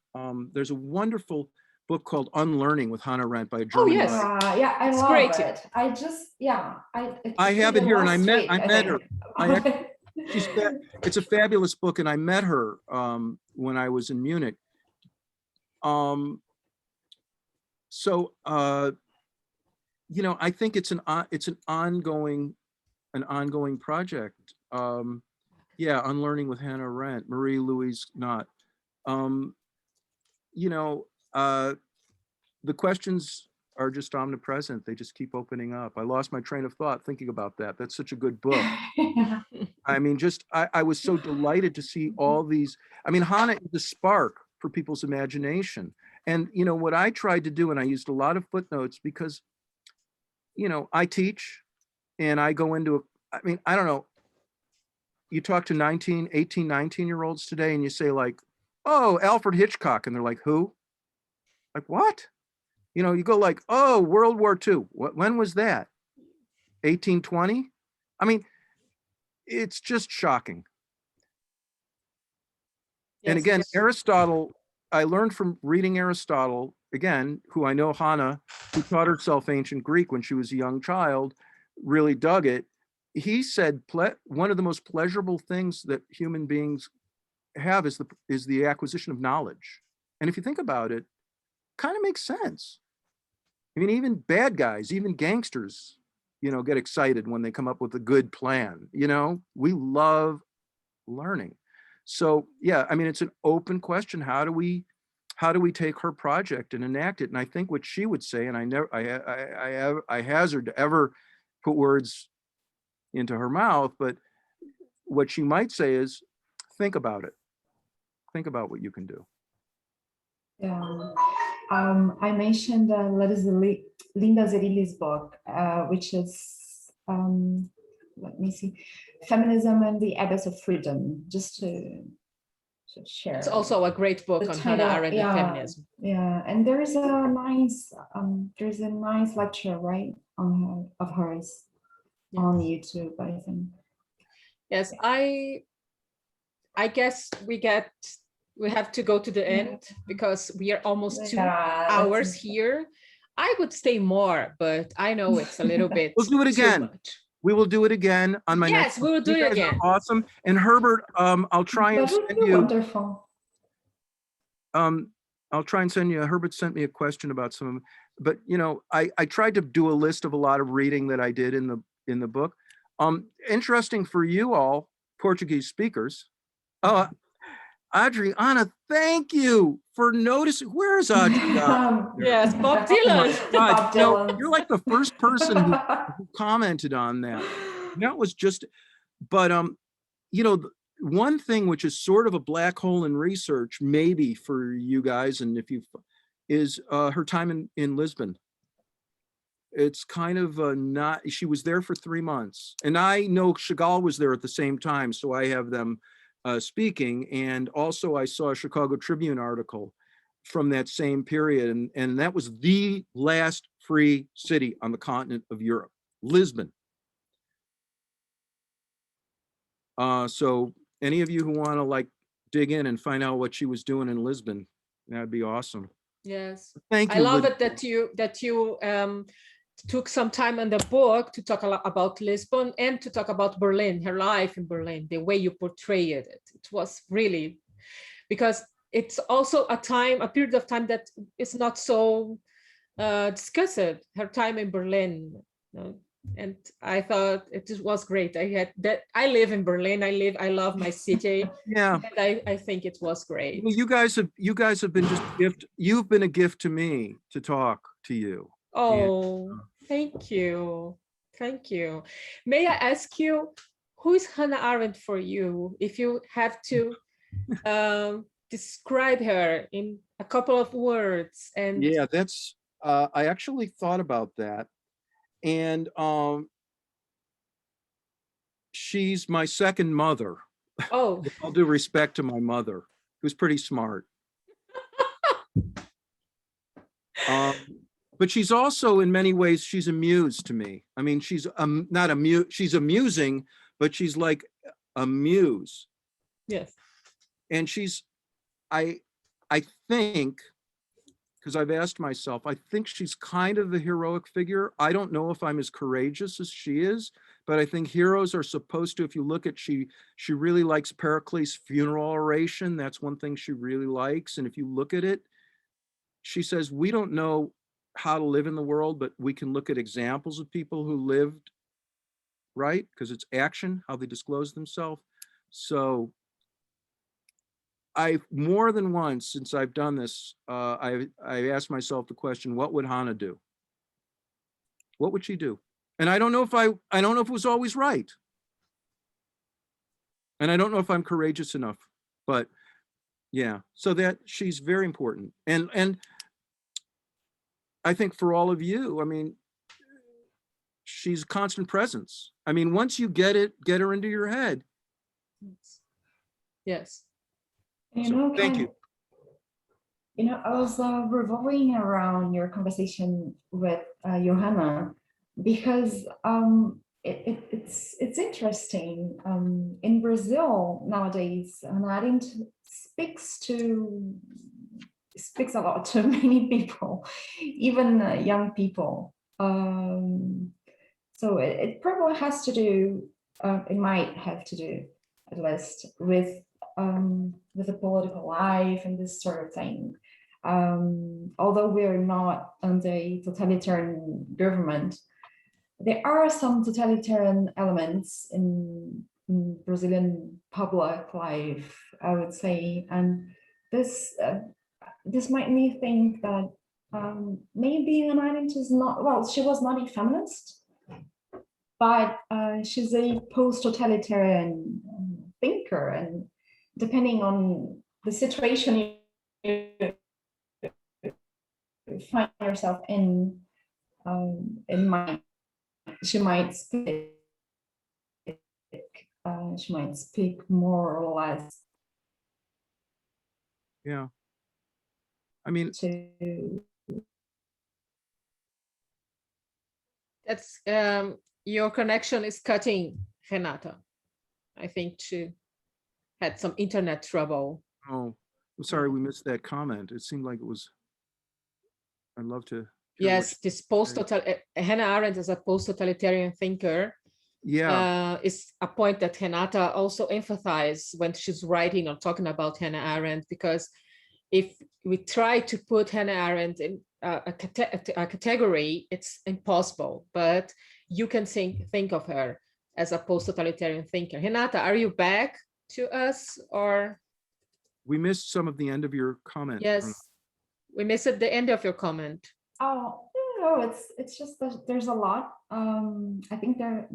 There's a wonderful book called Unlearning with Hannah Arendt by a German. Oh yes, yeah, I love great. it. I just I have it here, and I met her. It's a fabulous book, and I met her when I was in Munich. So you know, I think it's an ongoing project. Yeah, Unlearning with Hannah Arendt, Marie-Louise Knott. You know, the questions are just omnipresent. They just keep opening up. I lost my train of thought thinking about that. That's such a good book. I mean, I was so delighted to see all these. I mean, Hannah is the spark for people's imagination. And, you know, what I tried to do, and I used a lot of footnotes because, you know, I teach and I go into, I mean, I don't know, you talk to 18, 19-year-olds today and you say like, oh, Alfred Hitchcock. And they're like, who? Like, what? You know, you go like, oh, World War II. When was that? 1820? I mean, it's just shocking. Yes, and again, yes. Aristotle, I learned from reading Aristotle, again, who I know Hannah, who taught herself ancient Greek when she was a young child, really dug it. He said one of the most pleasurable things that human beings have is the acquisition of knowledge. And if you think about it, kind of makes sense. I mean, even bad guys, even gangsters, you know, get excited when they come up with a good plan. You know, we love learning. So yeah, I mean, it's an open question. How do we take her project and enact it? And I think what she would say, and I hazard to ever put words into her mouth, but what she might say is, think about it. Think about what you can do. Yeah. I mentioned Linda Zerilli's book, which is, let me see, Feminism and the Abyss of Freedom, just to share. It's also a great book on Hannah Arendt and feminism. Yeah, and there's a nice lecture, right, of hers on YouTube, I think. Yes, I guess we have to go to the end because we are almost 2 hours here. I would stay more, but I know it's a little bit. We'll do it again. We will do it again on my next. Yes, we will do it again. Awesome. And Herbert, I'll try and send you. Wonderful. I'll try and send you. Herbert sent me a question about some. but you know, I tried to do a list of a lot of reading that I did in the book. Interesting for you all, Portuguese speakers. Oh, Adriana, thank you for noticing. Where is Adriana? Yes, Bob Oh my Dylan. God, Bob you know, Dylan. you're like the first person who commented on that. That was just, but you know, one thing which is sort of a black hole in research, maybe for you guys, and if you, is her time in Lisbon. It's kind of not, she was there for 3 months. And I know Chagall was there at the same time, so I have them speaking. And also I saw a Chicago Tribune article from that same period. And that was the last free city on the continent of Europe, Lisbon. So any of you who want to like dig in and find out what she was doing in Lisbon, that'd be awesome. Yes. Thank I you. love Liz. it that you took some time in the book to talk a lot about Lisbon and to talk about Berlin, her life in Berlin, the way you portrayed it. It was really, because it's also a period of time that is not so discussed, her time in Berlin. And I thought it was great. I live in Berlin. I love my city. Yeah. And I think it was great. Well, you guys have been just a gift. You've been a gift to me to talk to you. Oh, thank you. Thank you. May I ask you, who is Hannah Arendt for you? If you have to describe her in a couple of words. And yeah, that's, I actually thought about that. And she's my second mother. oh, With all due respect to my mother, who's pretty smart. But she's also, in many ways, she's a muse to me. I mean, she's not a muse, she's amusing, but she's like a muse. yes. And she's, I think, because I've asked myself, I think she's kind of the heroic figure. I don't know if I'm as courageous as she is, but I think heroes are supposed to, if you look at, she really likes Pericles' funeral oration. That's one thing she really likes. And if you look at it, she says, we don't know how to live in the world, but we can look at examples of people who lived, right? Because it's action, how they disclose themselves. So I've more than once since I've done this, I asked myself the question, what would Hannah do? What would she do? And I don't know if it was always right. And I don't know if I'm courageous enough, but yeah, so that she's very important. And I think for all of you, I mean, she's a constant presence. I mean, once you get her into your head. Yes. You know, thank you. You know, I was revolving around your conversation with Johanna, because it's interesting. In Brazil nowadays, Hannah Arendt speaks a lot to many people, even young people. So it probably has to do, it might have to do at least with the political life and this sort of thing. Although we're not under a totalitarian government, there are some totalitarian elements in Brazilian public life, I would say, and this might me think that maybe Hannah Arendt is not, well, she was not a feminist, but she's a post-totalitarian thinker, and depending on the situation you find yourself in she might speak more or less. Yeah. I mean, that's your connection is cutting, Renata. I think she had some internet trouble. oh, I'm sorry we missed that comment. It seemed like it was, I'd love to. Yes, this Hannah Arendt is a post-totalitarian thinker. Yeah. Is a point that Renata also emphasized when she's writing or talking about Hannah Arendt, because if we try to put Hannah Arendt in a category, it's impossible. But you can think of her as a post-totalitarian thinker. Renata, are you back to us, or? We missed some of the end of your comment. Yes, we missed the end of your comment. Oh no, it's just that there's a lot. I think there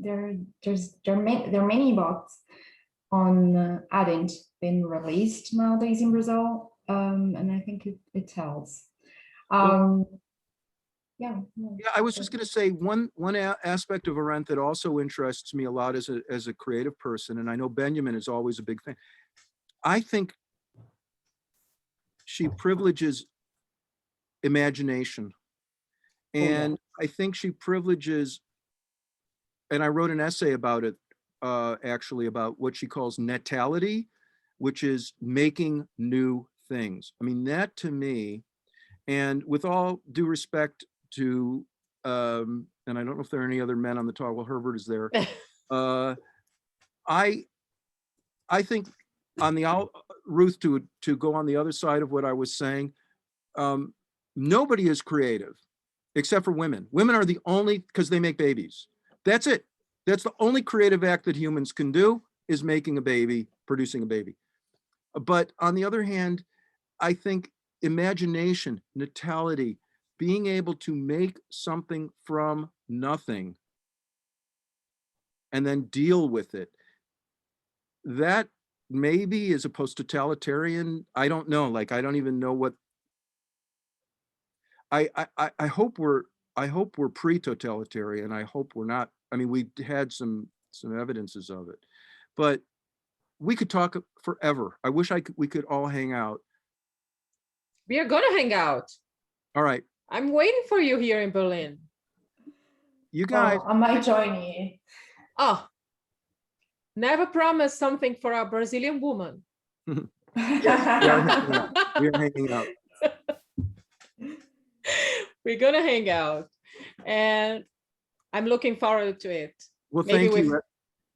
are many books on Arendt been released nowadays in Brazil, and I think it helps. Yeah. Yeah, I was just going to say one aspect of Arendt that also interests me a lot as a creative person, and I know Benjamin is always a big fan. I think she privileges imagination, and I think she privileges, and I wrote an essay about it, actually, about what she calls netality, which is making new things. I mean, that to me, and with all due respect to, and I don't know if there are any other men on the talk, well, Herbert is there. I think on the Ruth, to go on the other side of what I was saying, nobody is creative except for women. Women are the only, because they make babies. That's it. That's the only creative act that humans can do, is making a baby, producing a baby. But on the other hand, I think imagination, natality, being able to make something from nothing and then deal with it, that maybe is a post-totalitarian, I don't know, like, I don't even know what, I hope we're pre-totalitarian. I hope we're not. I mean, we had some evidences of it, but we could talk forever. I wish we could all hang out. We are gonna hang out. All right. I'm waiting for you here in Berlin. You guys. I might join you. Oh, never promise something for a Brazilian woman. Yes, we are hanging out. We're gonna hang out, and I'm looking forward to it. Well, maybe thank you.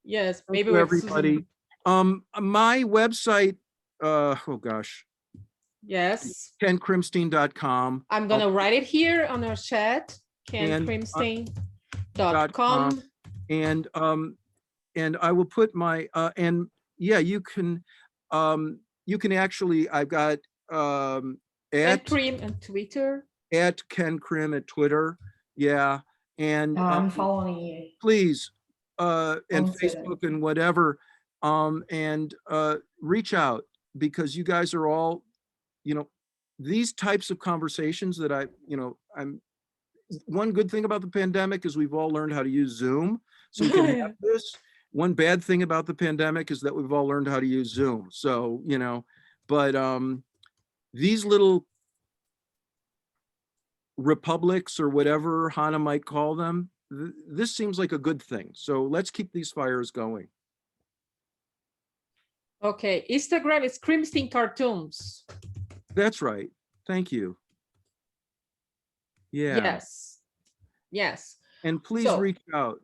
Yes, thank maybe you, everybody. My website. Oh gosh. Yes. KenKrimstein.com. I'm gonna write it here on our chat. KenKrimstein.com. And I will put my and yeah, you can actually, I've got Ken Krim on Twitter. At Ken Krim at Twitter. Yeah. And I'm following you. Please, and Facebook and whatever. And reach out, because you guys are all, these types of conversations that one good thing about the pandemic is we've all learned how to use Zoom. So we can have this. One bad thing about the pandemic is that we've all learned how to use Zoom. So, but these little republics, or whatever Hannah might call them, this seems like a good thing. So let's keep these fires going. Okay, Instagram is Krimstein Cartoons. That's right. Thank you. Yeah. Yes. And please reach out.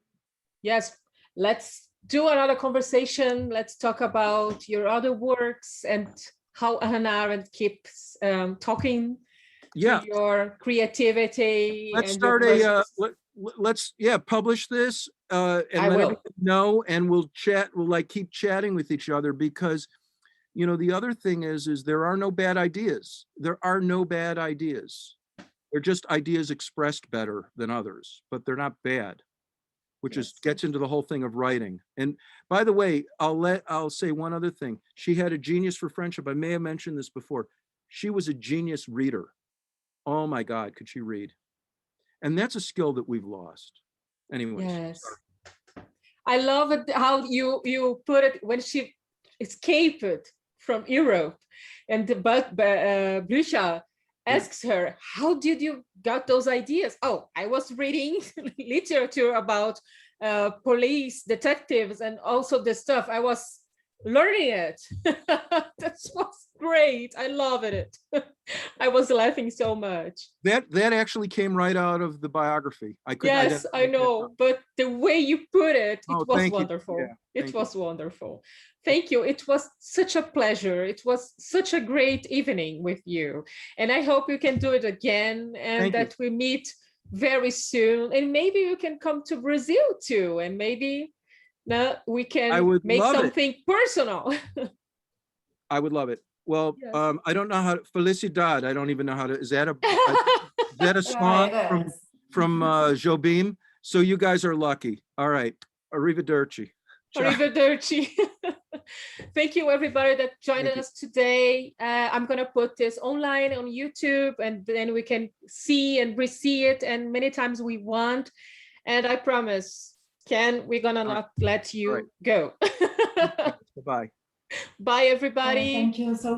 Yes, let's do another conversation. Let's talk about your other works and how Hannah Arendt keeps talking to your creativity. Let's and start let's publish this and let everyone know, and we'll chat. We'll keep chatting with each other, because the other thing is there are no bad ideas. There are no bad ideas. They're just ideas expressed better than others, but they're not bad, which gets into the whole thing of writing. And by the way, I'll say one other thing. She had a genius for friendship. I may have mentioned this before. She was a genius reader. Oh my God, could she read? And that's a skill that we've lost. Anyways. Yes. I love it how you put it, when she escaped from Europe, and Prussia asks her, how did you got those ideas? Oh, I was reading literature about police, detectives, and also the stuff. I was learning it. That was great. I love it. I was laughing so much. That actually came right out of the biography. I could Yes, I know, but the way you put it, Oh, it was thank you. wonderful. Yeah, It thank you. was wonderful. Thank you. It was such a pleasure. It was such a great evening with you. And I hope you can do it again and Thank you. that we meet very soon. And maybe you can come to Brazil too. And maybe we I can would make love it. something personal. I would love it. Well, Yes. I don't know how to, Felicidad. I don't even know how to, is that a Yeah, song it is. from Jobim? So you guys are lucky. All right. Arrivederci. Ciao. Arrivederci. Thank you, everybody that joined Thank you. us today. I'm going to put this online on YouTube, and then we can see and re-see it and many times we want. And I promise, Ken, we're going to not let you All right. go. Bye-bye. Bye, everybody. Thank you so